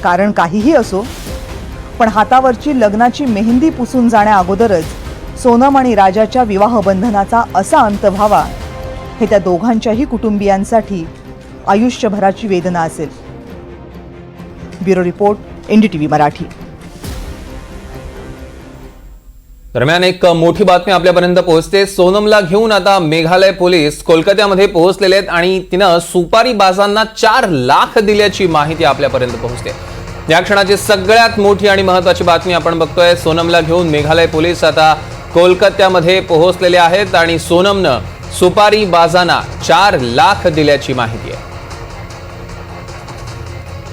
कारण काहीही असो, पण हातावरची लग्नाची मेहंदी पुसून जाण्या अगोदरच सोनम आणि राजाच्या विवाह बंधनाचा असा अंत व्हावा हे त्या दोघांच्याही कुटुंबियांसाठी आयुष्यभराची वेदना असेल. Bureau report, NDTV Marathi. दरम्यान एक मोठी बातमी आपल्यापर्यंत पोहोचते. सोनमला घेऊन आता मेघालय पोलीस कोलकात्यामध्ये पोहोचलेले आहेत आणि तिनं सुपारीबाजांना 4 लाख दिल्याची माहिती आपल्यापर्यंत पोहोचते. या क्षणाची सगळ्यात मोठी आणि महत्त्वाची बातमी आपण बघतोय. सोनमला घेऊन मेघालय पोलीस आता कोलकात्यामध्ये पोहोचलेले आहेत आणि सोनमनं सुपारीबाजांना 4 लाख दिल्याची माहिती आहे.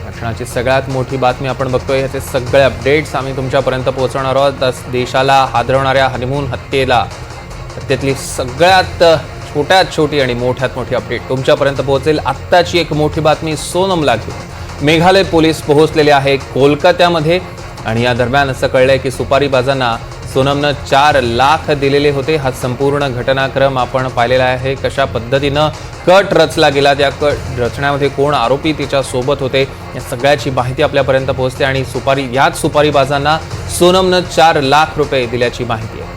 क्षणाची सगळ्यात मोठी बातमी आपण बघतोय. याचे सगळे अपडेट्स आम्ही तुमच्यापर्यंत पोहोचवणार आहोत. देशाला हादरवणाऱ्या हनीमून हत्येतली सगळ्यात छोट्यात छोटी आणि मोठ्यात मोठी अपडेट तुमच्यापर्यंत पोहोचेल. आत्ताची एक मोठी बातमी सोनमला घेऊन मेघालय पोलीस पोहोचलेले आहे कोलकात्यामध्ये आणि या दरम्यान असं कळलंय की सुपारीबाजांना सोनमनं 4 लाख दिलेले होते. हा संपूर्ण घटनाक्रम आपण पाहिलेला आहे. कशा पद्धतीनं कट रचला गेला, त्या कट रचण्यामध्ये कोण आरोपी तिच्या सोबत होते या सगळ्याची माहिती आपल्यापर्यंत पोहोचते आणि याच सुपारीबाजांना सोनमनं 4 लाख रुपये दिल्याची माहिती आहे.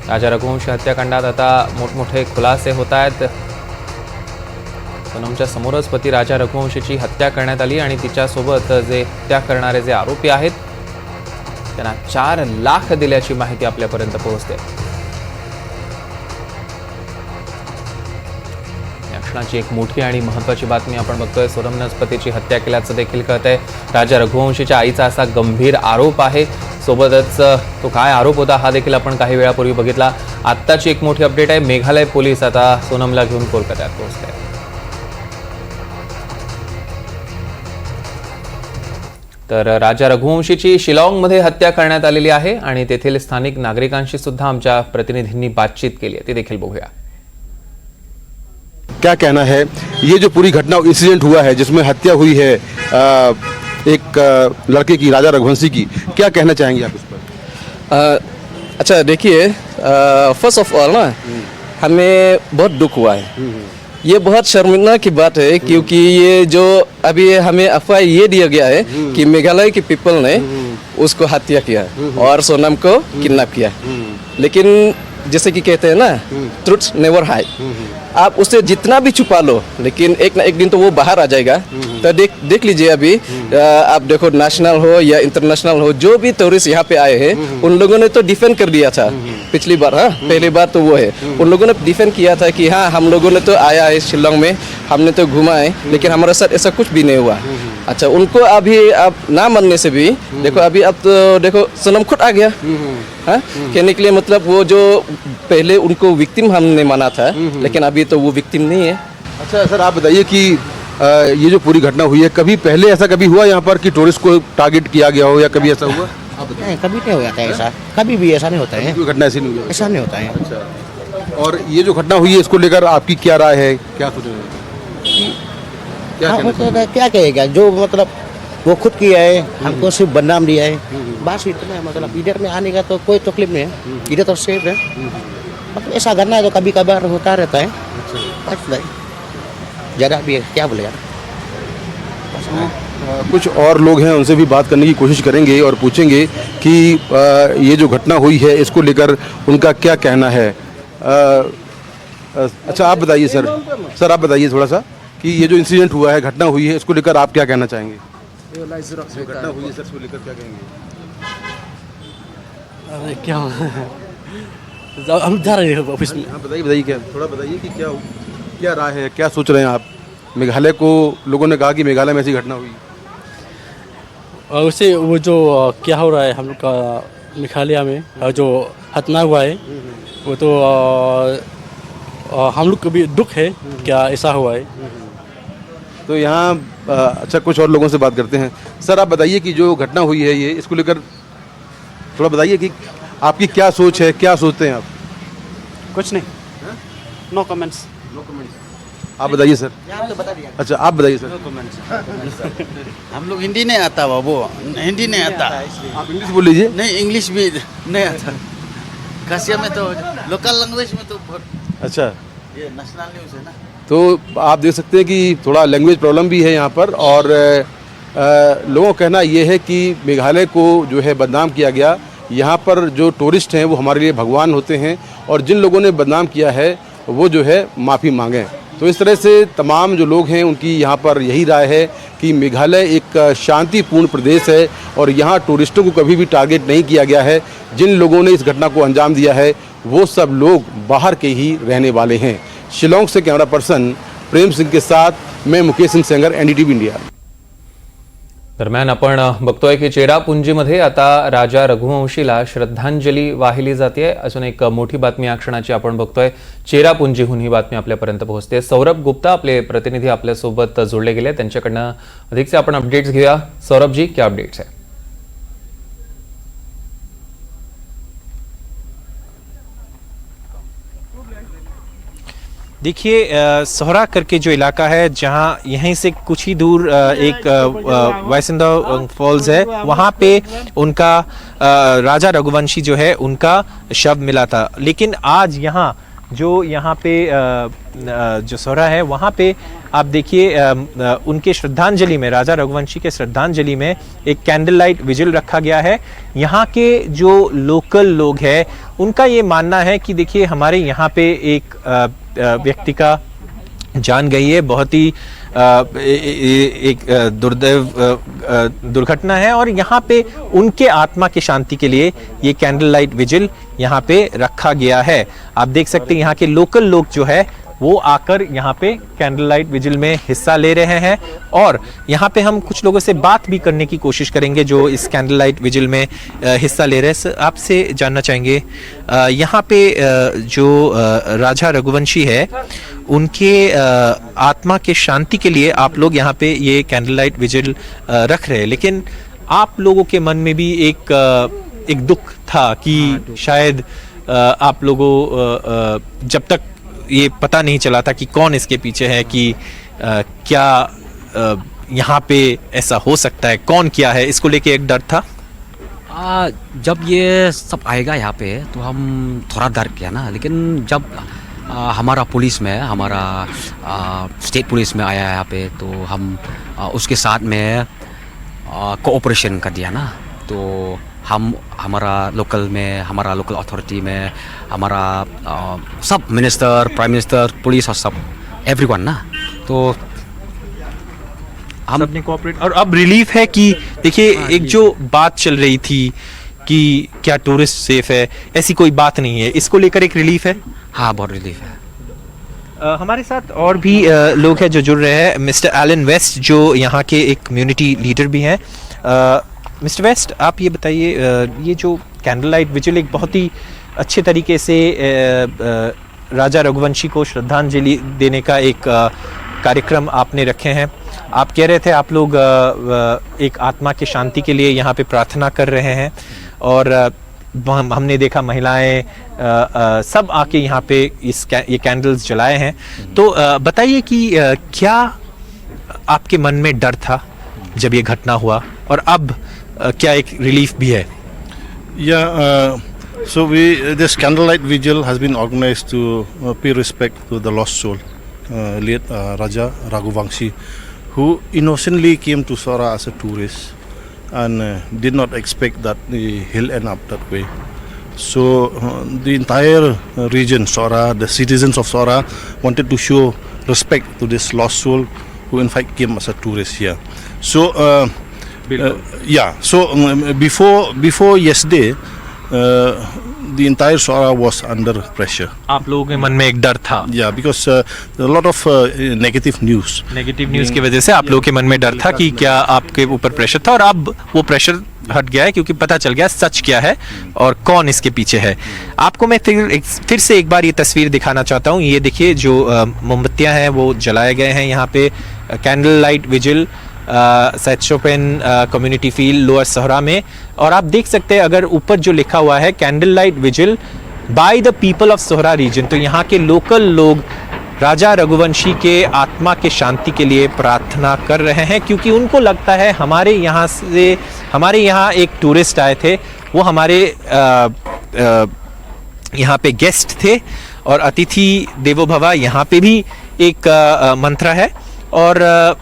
राजा रघुवंशी हत्याकांडात आता मोठमोठे खुलासे होत आहेत. सोनमच्या समोरच पती राजा रघुवंशीची हत्या करण्यात आली आणि तिच्यासोबत जे हत्या करणारे जे आरोपी आहेत त्यांना 4 लाख दिल्याची माहिती आपल्यापर्यंत पोहोचते. या क्षणाची एक मोठी आणि महत्त्वाची बातमी आपण बघतोय. सोनमनंच पतीची हत्या केल्याचं देखील कळतंय. राजा रघुवंशीच्या आईचा असा गंभीर आरोप आहे. सोबतच तो काय आरोप होता हा देखील आपण काही वेळापूर्वी बघितला. आत्ताची एक मोठी अपडेट आहे. मेघालय पोलीस आता सोनमला घेऊन कोलकात्यात पोहोचले. तर राजा रघुवंशीची शिलाँगमध्ये हत्या करण्यात आलेली आहे आणि तेथील स्थानिक नागरिकांशी सुद्धा आमच्या प्रतिनिधींनी बातचीत केली आहे. ती देखील बघूया. क्या कहना है ये जो पूरी घटना इंसिडेंट हुआ है जिसमें हत्या हुई है एक लड़के की, राजा रघुवंशी की, क्या कहना चाहेंगे आप इस पर? अच्छा देखिए, फर्स्ट ऑफ ऑल ना हमें बहुत दुख हुआ है. ये बहुत शर्मिंदा की बात है क्योंकि ये जो अभी हमें अफवाह ये दिया गया है कि मेघालय के पीपल ने उसको हत्या किया और सोनम को किडनैप किया. लेकिन जैसे कि कहते हैं ना, ट्रुथ नेवर हाइड. आप उसे जितना भी छुपा लो लेकिन एक ना एक दिन तो वो बाहर आ जाएगा. तो देख लीजिए अभी आप देखो, नेशनल हो या इंटरनेशनल हो, जो भी टूरिस्ट यहाँ पे आए हैं उन लोगों ने तो डिफेंड कर दिया था पिछली बार. हाँ, पहली बार तो वो है, उन लोगों ने डिफेंड किया था कि हाँ हम लोगों ने तो आया है शिलोंग में, हमने तो घुमा है, लेकिन हमारे साथ ऐसा कुछ भी नहीं हुआ. अच्छा, उनको अभी आप ना मानने से भी देखो अभी अब तो देखो सोनम खुद आ गया. हाँ, कहने के लिए मतलब वो जो पहले उनको विक्टिम हमने माना था लेकिन अभी तो वो विक्टिम नहीं है. अच्छा सर, आप बताइए कि ये जो पूरी घटना हुई है, कभी पहले ऐसा कभी हुआ यहाँ पर कि टूरिस्ट को टारगेट किया गया हो या कभी ऐसा हुआ? नहीं, कभी नहीं हो जाता है ऐसा, कभी भी ऐसा नहीं होता है. कोई घटना ऐसी नहीं हुई? ऐसा नहीं होता है. अच्छा, और ये जो घटना हुई है इसको लेकर आपकी क्या राय है, क्या सोच रहे हैं? क्या कहेगा, जो मतलब वो खुद किया है, हमको सिर्फ बदनाम दिया है, बस इतना है. मतलब इधर में आने का तो कोई तकलीफ नहीं है, इधर तो सेफ है. मतलब ऐसा करना है तो कभी कभार होता रहता है. ज़्यादा भी है, क्या बोलेगा. कुछ और लोग हैं, उनसे भी बात करने की कोशिश करेंगे और पूछेंगे कि ये जो घटना हुई है इसको लेकर उनका क्या कहना है. अच्छा, आप बताइए सर आप बताइए थोड़ा सा कि ये जो इंसिडेंट हुआ है, घटना हुई है, इसको लेकर आप क्या कहना चाहेंगे? घटना हुई है सर, इसको लेकर क्या कहेंगे? अरे क्या हम जा रहे हैं ऑफिस में. हाँ, बताइए क्या, थोड़ा बताइए कि क्या राय है, क्या सोच रहे हैं आप? मेघालय को लोगों ने कहा कि मेघालय में ऐसी घटना हुई. वैसे वो जो क्या हो रहा है हम लोग का मेघालय में जो हत्या हुआ है वो तो हम लोग को भी दुख है क्या ऐसा हुआ है. तो यहाँ अच्छा, कुछ और लोगों से बात करते हैं. सर आप बताइए कि जो घटना हुई है ये, इसको लेकर थोड़ा बताइए कि आपकी क्या सोच है, क्या सोचते हैं आप? कुछ नहीं, नो कमेंट्स. आप बताइए सर. अच्छा, आप बताइए सर. हम लोग हिंदी नहीं आता बाबू, हिंदी नहीं आता. आप इंग्लिश बोल लीजिए. नहीं, इंग्लिश भी नहीं आता. काशिया में तो लोकल लैंग्वेज में तो बहुत. अच्छा, ये नेशनल न्यूज़ है ना. तो आप देख सकते हैं कि थोड़ा लैंग्वेज प्रॉब्लम भी है यहाँ पर और लोगों का कहना ये है कि मेघालय को जो है बदनाम किया गया. यहाँ पर जो टूरिस्ट हैं वो हमारे लिए भगवान होते हैं और जिन लोगों ने बदनाम किया है वो जो है माफ़ी मांगें. तो इस तरह से तमाम जो लोग हैं उनकी यहाँ पर यही राय है कि मेघालय एक शांतिपूर्ण प्रदेश है और यहाँ टूरिस्टों को कभी भी टारगेट नहीं किया गया है. जिन लोगों ने इस घटना को अंजाम दिया है वो सब लोग बाहर के ही रहने वाले हैं. शिलोंग से कैमरा पर्सन प्रेम सिंह के साथ मैं मुकेश सिंह सेंगर, NDTV इंडिया. दरम्यान आपण बघतोय की चेरापुंजीमध्ये आता राजा रघुवंशीला श्रद्धांजली वाहिली जाते. अजून एक मोठी बातमी या क्षणाची आपण बघतोय. चेरापुंजीहून ही बातमी आपल्यापर्यंत पोहोचते. सौरभ गुप्ता आपले प्रतिनिधी आपल्यासोबत जोडले गेले, त्यांच्याकडनं अधिकचे आपण अपडेट्स घेऊया. सौरभ जी, क्या अपडेट्स आहे? देखिए सोहरा करके जो इलाका है, जहाँ यहीं से कुछ ही दूर एक वाइसंदा फॉल्स है, वहाँ पे उनका राजा रघुवंशी जो है उनका शव मिला था। लेकिन आज यहाँ पे जो सोहरा है वहाँ पे आप देखिए उनके श्रद्धांजलि में, राजा रघुवंशी के श्रद्धांजलि में एक कैंडल लाइट विजिल रखा गया है। यहाँ के जो लोकल लोग हैं उनका ये मानना है कि देखिए हमारे यहाँ पे एक व्यक्ति का जान गई है, बहुत ही एक दुर्घटना है, और यहाँ पे उनके आत्मा की शांति के लिए ये कैंडल लाइट विजिल यहाँ पे रखा गया है। आप देख सकते हैं यहाँ के लोकल लोग जो है वो आकर यहाँ पे कैंडल लाइट विजिल में हिस्सा ले रहे हैं, और यहाँ पे हम कुछ लोगों से बात भी करने की कोशिश करेंगे जो इस कैंडल लाइट विजिल में हिस्सा ले रहे हैं। आपसे जानना चाहेंगे यहाँ पे जो राजा रघुवंशी है उनके आत्मा के शांति के लिए आप लोग यहाँ पे ये कैंडल लाइट विजिल रख रहे हैं, लेकिन आप लोगों के मन में भी एक दुख था कि शायद आप लोगों जब तक ये पता नहीं चला था कि कौन इसके पीछे है, कि क्या यहाँ पे ऐसा हो सकता है, कौन क्या है, इसको लेके एक डर था। जब ये सब आएगा यहाँ पे तो हम थोड़ा डर गया ना, लेकिन जब हमारा पुलिस में, हमारा स्टेट पुलिस में आया यहाँ पे तो हम उसके साथ में कोऑपरेशन कर दिया ना, तो हम हमारा लोकल अथॉरिटी में हमारा सब मिनिस्टर, प्राइम मिनिस्टर, पुलिस और सब एवरीवन ना, तो हम सबने कोऑपरेट। और अब रिलीफ है कि देखिए एक जो बात चल रही थी कि क्या टूरिस्ट सेफ है, ऐसी कोई बात नहीं है, इसको लेकर एक रिलीफ है। हाँ, बहुत रिलीफ है। हमारे साथ और भी लोग हैं जो जुड़ रहे हैं। मिस्टर एलन वेस्ट जो यहाँ के एक कम्युनिटी लीडर भी हैं। मिस्टर वेस्ट, आप ये बताइए, ये जो कैंडल लाइट विजिल एक बहुत ही अच्छे तरीके से राजा रघुवंशी को श्रद्धांजलि देने का एक कार्यक्रम आपने रखे हैं। आप कह रहे थे आप लोग एक आत्मा की शांति के लिए यहाँ पे प्रार्थना कर रहे हैं, और हमने देखा महिलाएं सब आके यहाँ पे ये कैंडल्स जलाए हैं। तो बताइए कि क्या आपके मन में डर था जब ये घटना हुआ, और अब क्या एक रिलीफ भी है? So this candlelight vigil has been organized to pay respect to the lost soul, late Raja Raghuvangshi, who innocently came to Sohra as a tourist and did not expect that he'll end up that way. So the entire region, Sohra, the citizens of Sohra wanted to show respect to this lost soul who in fact came as a tourist here. So before yesterday, the entire Sohra was under pressure. आप लोगों के मन में एक डर था? Yeah, because a lot of negative news. Negative news की वजह से आप लोगों के मन में डर था कि क्या आपके ऊपर प्रेशर था, और अब वो प्रेशर हट गया है क्योंकि पता चल गया सच क्या है और कौन इसके पीछे है। आपको मैं फिर से एक बार ये तस्वीर दिखाना चाहता हूँ। ये देखिए जो मोमबत्तियाँ हैं वो जलाए गए हैं यहाँ पे कैंडल लाइट विजिल सैटशोपेन कम्युनिटी फील्ड लोअर सोहरा में, और आप देख सकते हैं अगर ऊपर जो लिखा हुआ है candle light vigil by the people of Sohra region, तो यहाँ के लोकल लोग राजा रघुवंशी के आत्मा के शांति के लिए प्रार्थना कर रहे हैं, क्योंकि उनको लगता है हमारे यहाँ एक टूरिस्ट आए थे, वो हमारे यहाँ पे गेस्ट थे, और अतिथि देवो भव यहाँ पे भी एक मंत्र है, और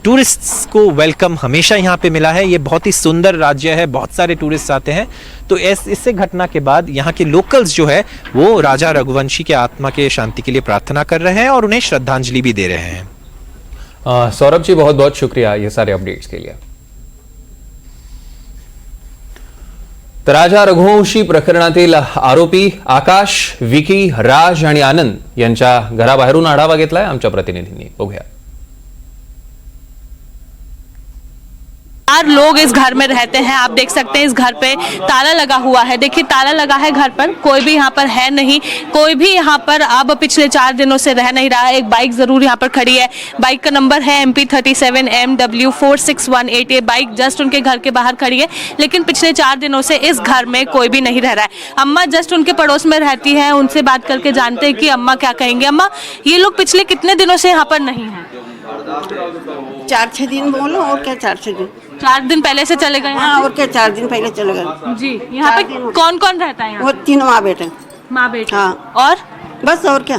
टूरिस्ट्स को वेलकम हमेशा यहाँ पे मिला है। ये बहुत ही सुंदर राज्य है, बहुत सारे टूरिस्ट आते हैं। तो इससे घटना के बाद यहाँ के लोकल्स जो है वो राजा रघुवंशी के आत्मा के शांति के लिए प्रार्थना कर रहे हैं और उन्हें श्रद्धांजलि भी दे रहे हैं। सौरभ जी, बहुत बहुत शुक्रिया ये सारे अपडेट्स के लिए। तर राजा रघुवंशी प्रकरणातील आरोपी आकाश, विकी, राज आणि आनंद यांच्या घराबाहेरून आढावा घेतलाय आमच्या प्रतिनिधींनी। बघूया। 4 लोग इस घर में रहते हैं। आप देख सकते हैं इस घर पे ताला लगा हुआ है। देखिए ताला लगा है घर पर, कोई भी यहाँ पर है नहीं, कोई भी यहाँ पर अब पिछले 4 दिनों से रह नहीं रहा है। एक बाइक जरूर यहाँ पर खड़ी है, बाइक का नंबर है MP37MW4618। ये बाइक जस्ट उनके घर के बाहर खड़ी है, लेकिन पिछले 4 दिनों से इस घर में कोई भी नहीं रह रहा है। अम्मा जस्ट उनके पड़ोस में रहती है, उनसे बात करके जानते हैं कि अम्मा क्या कहेंगे। अम्मा, ये लोग पिछले कितने दिनों से यहाँ पर नहीं है? 4-6 दिन बोलो, और क्या 4-6 दिन? 4 दिन पहले से चले गए? हाँ, और क्या 4 दिन पहले चले गए जी। यहाँ पे कौन कौन रहता है? वो 3 माँ बेटे। माँ बेटे? हाँ। और बस, और क्या?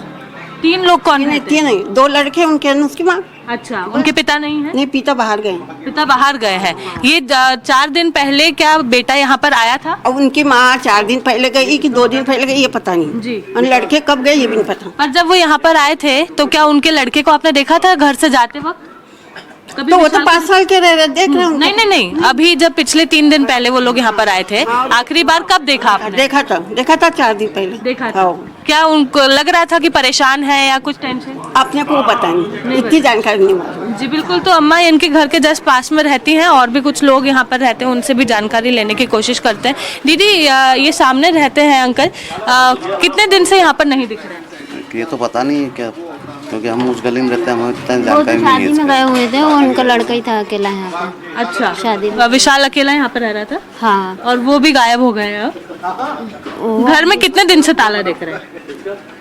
3 लोग कौन रहते हैं? 3 नहीं, 2 लड़के, उनके उसकी माँ। अच्छा, उनके पिता नहीं है? नहीं, पिता बाहर गए। पिता बाहर गए हैं। ये 4 दिन पहले क्या बेटा यहाँ पर आया था? अब उनकी माँ 4 दिन पहले गई कि 2 दिन पहले गई, ये पता नहीं जी। और लड़के कब गए ये भी नहीं पता। पर जब वो यहाँ पर आए थे तो क्या उनके लड़के को आपने देखा था घर से जाते वक्त? तो वो तो 5 साल के रह रहे, देख रहे हैं। नहीं नहीं नहीं, अभी जब पिछले 3 दिन पहले वो लोग यहाँ पर आए थे, आखिरी बार कब देखा आपने? देखा था 4 दिन पहले देखा था। क्या उनको लग रहा था कि परेशान है या कुछ टेंशन? अपने को पता नहीं, इतनी जानकारी नहीं। जी बिल्कुल। तो अम्मा इनके घर के जस्ट पास में रहती हैं, और भी कुछ लोग यहाँ पर रहते हैं, उनसे भी जानकारी लेने की कोशिश करते हैं। दीदी, ये सामने रहते हैं अंकल, कितने दिन से यहाँ पर नहीं दिख रहे हैं? ये तो पता नहीं है क्या, क्योंकि हम उस गली में रहते हैं, हमें इतना जानकारी नहीं है। शादी में गए हुए थे और उनका लड़का ही था अकेला यहाँ पे। अच्छा, शादी विशाल अकेला यहाँ पर रह रहा था? हाँ। और वो भी गायब हो गए हैं। घर में कितने दिन से ताला देख रहे हैं?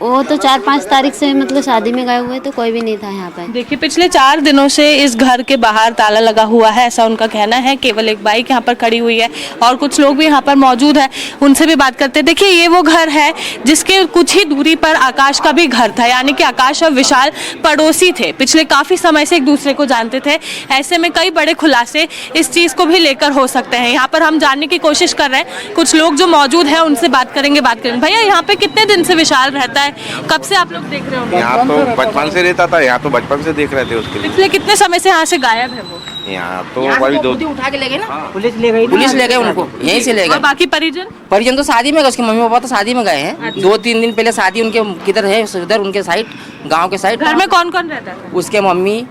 वो तो 4-5 तारीख से मतलब शादी में गए हुए तो कोई भी नहीं था यहाँ पे। देखिए पिछले 4 दिनों से इस घर के बाहर ताला लगा हुआ है, ऐसा उनका कहना है। केवल एक बाइक यहाँ पर खड़ी हुई है और कुछ लोग भी यहाँ पर मौजूद है, उनसे भी बात करते हैं। देखिए ये वो घर है जिसके कुछ ही दूरी पर आकाश का भी घर था, यानी कि आकाश और विशाल पड़ोसी थे, पिछले काफी समय से एक दूसरे को जानते थे। ऐसे में कई बड़े खुलासे इस चीज को भी लेकर हो सकते हैं। यहाँ पर हम जानने की कोशिश कर रहे हैं, कुछ लोग जो मौजूद है उनसे बात करेंगे। भैया, यहाँ पे कितने दिन से विशाल रहता है? कब से आप लोग देख रहे होंगे? यहाँ तो बचपन से रहता था, यहाँ तो बचपन से देख रहे थे उसके लिए। पिछले कितने समय से यहाँ से गायब है वो? यहाँ तो अभी 2 उठा के ले गए ना, पुलिस ले गए उनको, यहीं से ले गए। और बाकी परिजन तो शादी में गए, उसके मम्मी पापा तो शादी में गए हैं। 2-3 दिन पहले शादी उनके किधर है, उधर उनके साइड, गांव के साइड। घर में कौन कौन रहता है? उसके मम्मी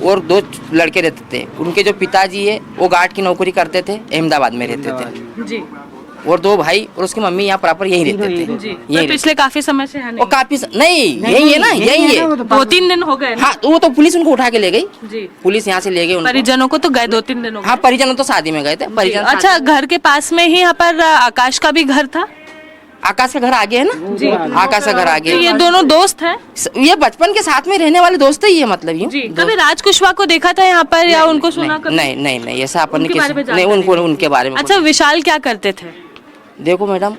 और 2 लड़के रहते थे। उनके जो पिताजी है वो गार्ड की नौकरी करते थे, अहमदाबाद में रहते थे जी। और 2 भाई और उसकी मम्मी यहाँ प्रॉपर यहीं रहते थे। यही पिछले काफी समय से है नहीं? नहीं, यही है ना, यही है। 2-3 दिन हो गए। हाँ, वो तो पुलिस उनको उठा के ले गई जी। पुलिस यहाँ से ले गई। परिजनों को तो गए 2-3 दिन हो गए। हाँ, परिजनों तो शादी में गए थे। परिजन अच्छा, घर के पास में ही यहाँ पर आकाश का भी घर था? आकाश का घर आगे है ना जी, आकाश का घर आगे। तो ये दोनों दोस्त हैं? ये बचपन के साथ में रहने वाले दोस्त ही है, मतलब ये। कभी राज कुशवाहा को देखा था यहाँ पर या उनको सुना कभी? नहीं, ऐसा अपन नहीं, उनको उनके बारे में। अच्छा, विशाल क्या करते थे? देखो मैडम,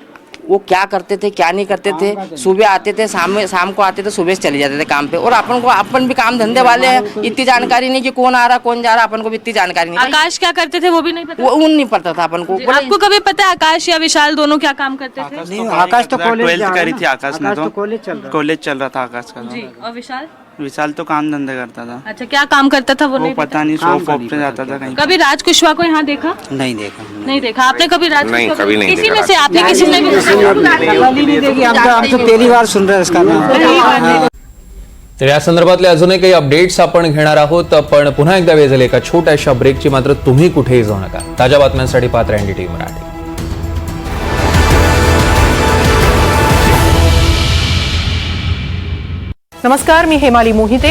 वो क्या करते थे क्या नहीं करते थे, सुबह आते थे, शाम को आते थे, सुबह से चले जाते थे काम पे। और अपन भी काम धंधे वाले हैं, इतनी जानकारी नहीं कि कौन आ रहा कौन जा रहा, अपन को भी इतनी जानकारी नहीं। आकाश क्या करते थे वो भी नहीं पता? वो नहीं पता था अपन को। आपको कभी पता है आकाश या विशाल दोनों क्या काम करते थे? आकाश तो 12th करी थी, आकाश ने तो कॉलेज चल रहा था आकाश का। जी। और विशाल तो काम धंधे करता था। अच्छा, क्या काम करता था वो नहीं पता नहीं, शॉप पे जाता था कहीं। कभी राज कुशवाहा को यहाँ देखा? नहीं देखा। आपने कभी राज नहीं, कभी नहीं किसी देखा। में से आपने किसी ने हम तो पहली बार सुन रहे हैं इसका नाम। तर या संदर्भातले अजूनही काही अपडेट्स आपण घेणार आहोत, पण पुन्हा एकदा वेळ झाली एका छोट्याशा ब्रेकची। मात्र तुम्ही कुठेही जाऊ नका, ताज्या बातम्यांसाठी पाहत राहा NDTV मराठी। नमस्कार, मी हेमाली मोहिते।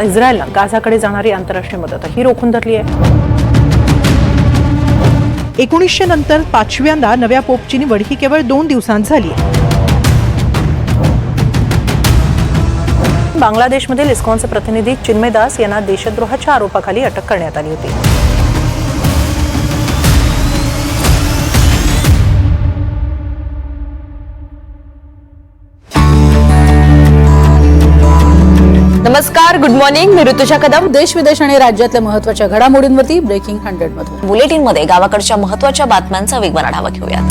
इस्रायलनं गाझाकडे जाणारी आंतरराष्ट्रीय मदत ही रोखून धरली आहे। 1900 नंतर 5व्यांदा नव्या पोपची निवड ही केवळ 2 दिवसांत झाली। बांगलादेशमधील इस्कॉनचे प्रतिनिधी चिन्मय दास यांना देशद्रोहाच्या आरोपाखाली अटक करण्यात आली होती। नमस्कार, गुड मॉर्निंग, मी ऋतुजा कदम। देश विदेश आणि राज्यातल्या महत्त्वाच्या घडामोडींवरती ब्रेकिंग 100 मधून बुलेटिन मध्ये गावाकडच्या महत्त्वाच्या बातम्यांचा वेगवान आढावा घेऊयात।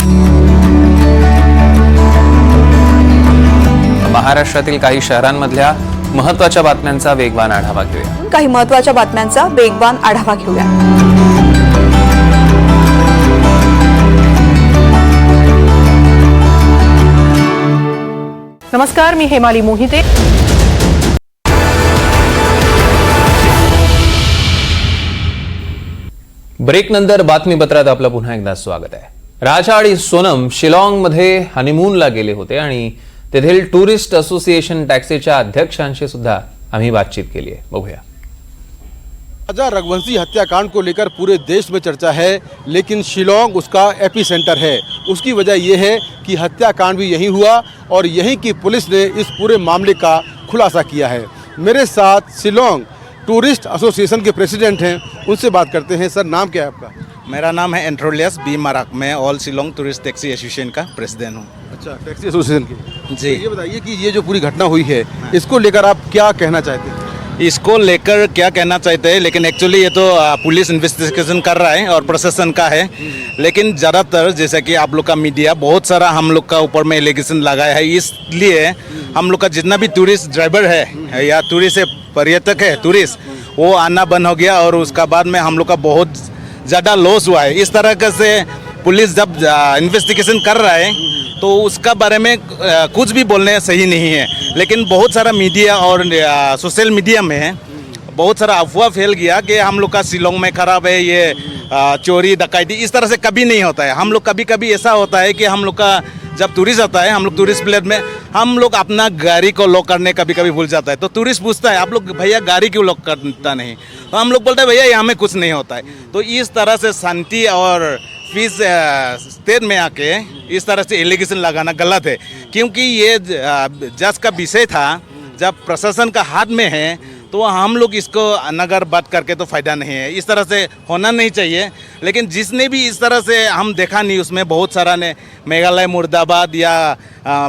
महाराष्ट्रातील काही शहरांमधल्या महत्त्वाच्या बातम्यांचा वेगवान आढावा घेऊया। काही महत्त्वाच्या बातम्यांचा वेगवान आढावा घेऊया। नमस्कार, मी हेमाली मोहिते। ब्रेकनंतर बातमीपत्रात आपलं पुन्हा एकदा स्वागत आहे. राजा आणि सोनम शिलाँगमध्ये हनीमूनला गेले होते आणि तेथील टुरिस्ट असोसिएशन टॅक्सीच्या अध्यक्षांशी सुद्धा आम्ही बातचीत केली आहे. बघूया. राजा रघुवंशी हत्याकांड को लेकर पूरे देश में चर्चा है, लेकिन शिलांग उसका एपी सेंटर है. उसकी वजह यह है कि हत्याकांड भी यहीं हुआ और यहीं की पुलिस ने इस पूरे मामले का खुलासा किया है. मेरे साथ शिलांग टूरिस्ट एसोसिएशन के प्रेसिडेंट हैं, उनसे बात करते हैं. सर, नाम क्या है आपका? मेरा नाम है एंट्रोलियस बी मराक. मैं all Shillong tourist taxi association का प्रेसिडेंट हूँ. अच्छा, टैक्सी एसोसिएशन के जी. ये बताइए कि ये जो पूरी घटना हुई है, इसको लेकर आप क्या कहना चाहते हैं? इसको लेकर क्या कहना चाहते हैं, लेकिन एक्चुअली ये तो पुलिस इन्वेस्टिगेशन कर रहा है और प्रशासन का है. लेकिन ज़्यादातर जैसे कि आप लोग का मीडिया बहुत सारा हम लोग का ऊपर में एलिगेशन लगाया है, इसलिए हम लोग का जितना भी टूरिस्ट ड्राइवर है या टूरिस्ट पर्यटक है, टूरिस्ट वो आना बंद हो गया और उसका बाद में हम लोग का बहुत ज़्यादा लॉस हुआ है. इस तरह से पुलिस जब इन्वेस्टिगेशन कर रहा है तो उसका बारे में कुछ भी बोलने सही नहीं है. लेकिन बहुत सारा मीडिया और सोशल मीडिया में बहुत सारा अफवाह फैल गया कि हम लोग का शिलोंग में ख़राब है, ये चोरी डकैती. इस तरह से कभी नहीं होता है. हम लोग कभी कभी ऐसा होता है कि हम लोग का जब टूरिस्ट आता है, हम लोग टूरिस्ट प्लेस में हम लोग अपना गाड़ी को लॉक करने कभी कभी भूल जाता है. तो टूरिस्ट पूछता है आप लोग भैया गाड़ी क्यों लॉक करता नहीं, तो हम लोग बोलते हैं भैया यहाँ में कुछ नहीं होता है. तो इस तरह से शांति और पीस स्टेट में आके इस तरह से एलिगेशन लगाना गलत है, क्योंकि ये जज का विषय था. जब प्रशासन का हाथ में है तो हम लोग इसको नगर बात करके तो फ़ायदा नहीं है. इस तरह से होना नहीं चाहिए. लेकिन जिसने भी इस तरह से हम देखा नहीं, उसमें बहुत सारा ने मेघालय मुर्दाबाद या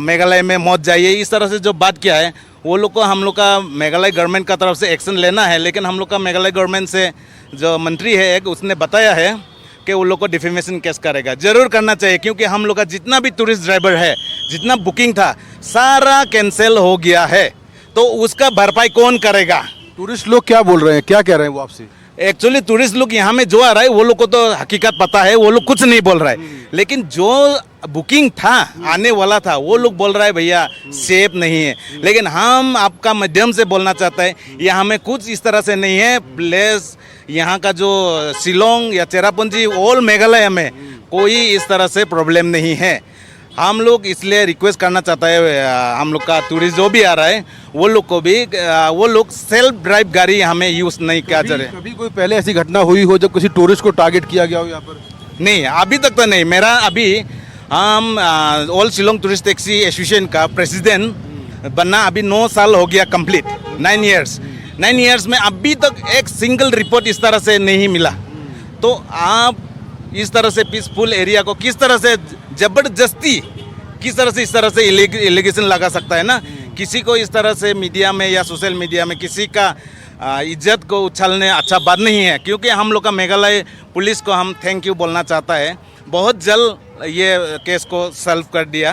मेघालय में मौत जाइए इस तरह से जो बात किया है, वो लोग को हम लोग का मेघालय गवर्नमेंट का तरफ से एक्शन लेना है. लेकिन हम लोग का मेघालय गवर्नमेंट से जो मंत्री है एक, उसने बताया है कि वो लोग को डिफेमेशन केस करेगा. ज़रूर करना चाहिए, क्योंकि हम लोग का जितना भी टूरिस्ट ड्राइवर है, जितना बुकिंग था, सारा कैंसिल हो गया है. तो उसका भरपाई कौन करेगा? टूरिस्ट लोग क्या बोल रहे हैं, क्या कह रहे हैं वो आपसे? एक्चुअली टूरिस्ट लोग यहाँ में जो आ रहा है वो लोग को तो हकीकत पता है, वो लोग कुछ नहीं बोल रहा है. लेकिन जो बुकिंग था, आने वाला था, वो लोग बोल रहा है भैया सेफ नहीं है. लेकिन हम आपका माध्यम से बोलना चाहते हैं, यहाँ में कुछ इस तरह से नहीं है. प्लेस यहाँ का जो शिलोंग या चेरापूंजी ऑल मेघालय में कोई इस तरह से प्रॉब्लम नहीं है. हम लोग इसलिए रिक्वेस्ट करना चाहता है, हम लोग का टूरिस्ट जो भी आ रहा है वो लोग को भी, वो लोग सेल्फ ड्राइव गाड़ी यहाँ में यूज़ नहीं किया जा रहा है. कभी कोई पहले ऐसी घटना हुई हो जब किसी टूरिस्ट को टारगेट किया गया हो यहाँ पर? नहीं, अभी तक तो नहीं. मेरा अभी हम all Shillong tourist taxi association का प्रेसिडेंट बनना अभी 9 साल हो गया कंप्लीट. 9 ईयर्स में अभी तक एक सिंगल रिपोर्ट इस तरह से नहीं मिला. तो आप इस तरह से पीसफुल एरिया को किस तरह से जबरदस्ती, किस तरह से इस तरह से एलिगेशन लगा सकता है ना? किसी को इस तरह से मीडिया में या सोशल मीडिया में किसी का इज्जत को उछालने अच्छा बात नहीं है. क्योंकि हम लोग का मेघालय पुलिस को हम थैंक यू बोलना चाहता है. बहुत जल्द ये केस को सॉल्व कर दिया,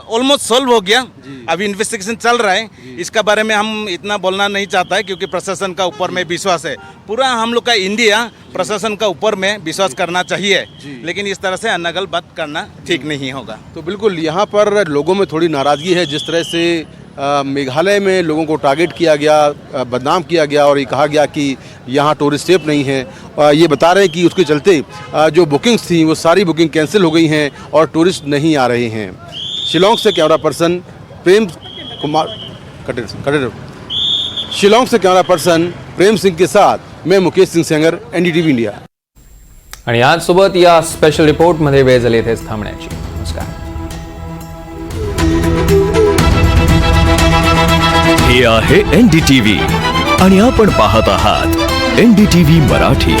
ऑलमोस्ट सॉल्व हो गया. अभी इन्वेस्टिगेशन चल रहा है. इसका बारे में हम इतना बोलना नहीं चाहता है, क्योंकि प्रशासन का ऊपर में विश्वास है. पूरा हम लोग का इंडिया प्रशासन का ऊपर में विश्वास करना चाहिए. लेकिन इस तरह से अनगल बात करना ठीक नहीं होगा. तो बिल्कुल यहाँ पर लोगों में थोड़ी नाराज़गी है, जिस तरह से मेघालय में लोगों को टारगेट किया गया, बदनाम किया गया और ये कहा गया कि यहाँ टूरिस्ट सेफ नहीं है. ये बता रहे हैं कि उसके चलते जो बुकिंग्स थी वो सारी बुकिंग कैंसिल हो गई हैं और टूरिस्ट नहीं आ रहे हैं. शिलांग से कैमरा पर्सन प्रेम शिलांग से कैमरा पर्सन प्रेम सिंह के साथ मैं मुकेश सिंह सेंगर, NDTV इंडिया. आणि आज सोबत या स्पेशल रिपोर्टमध्ये वेळ झाली इथेच थांबण्याची. नमस्कार. हे आहे NDTV आणि आपण पाहत आहात NDTV मराठी.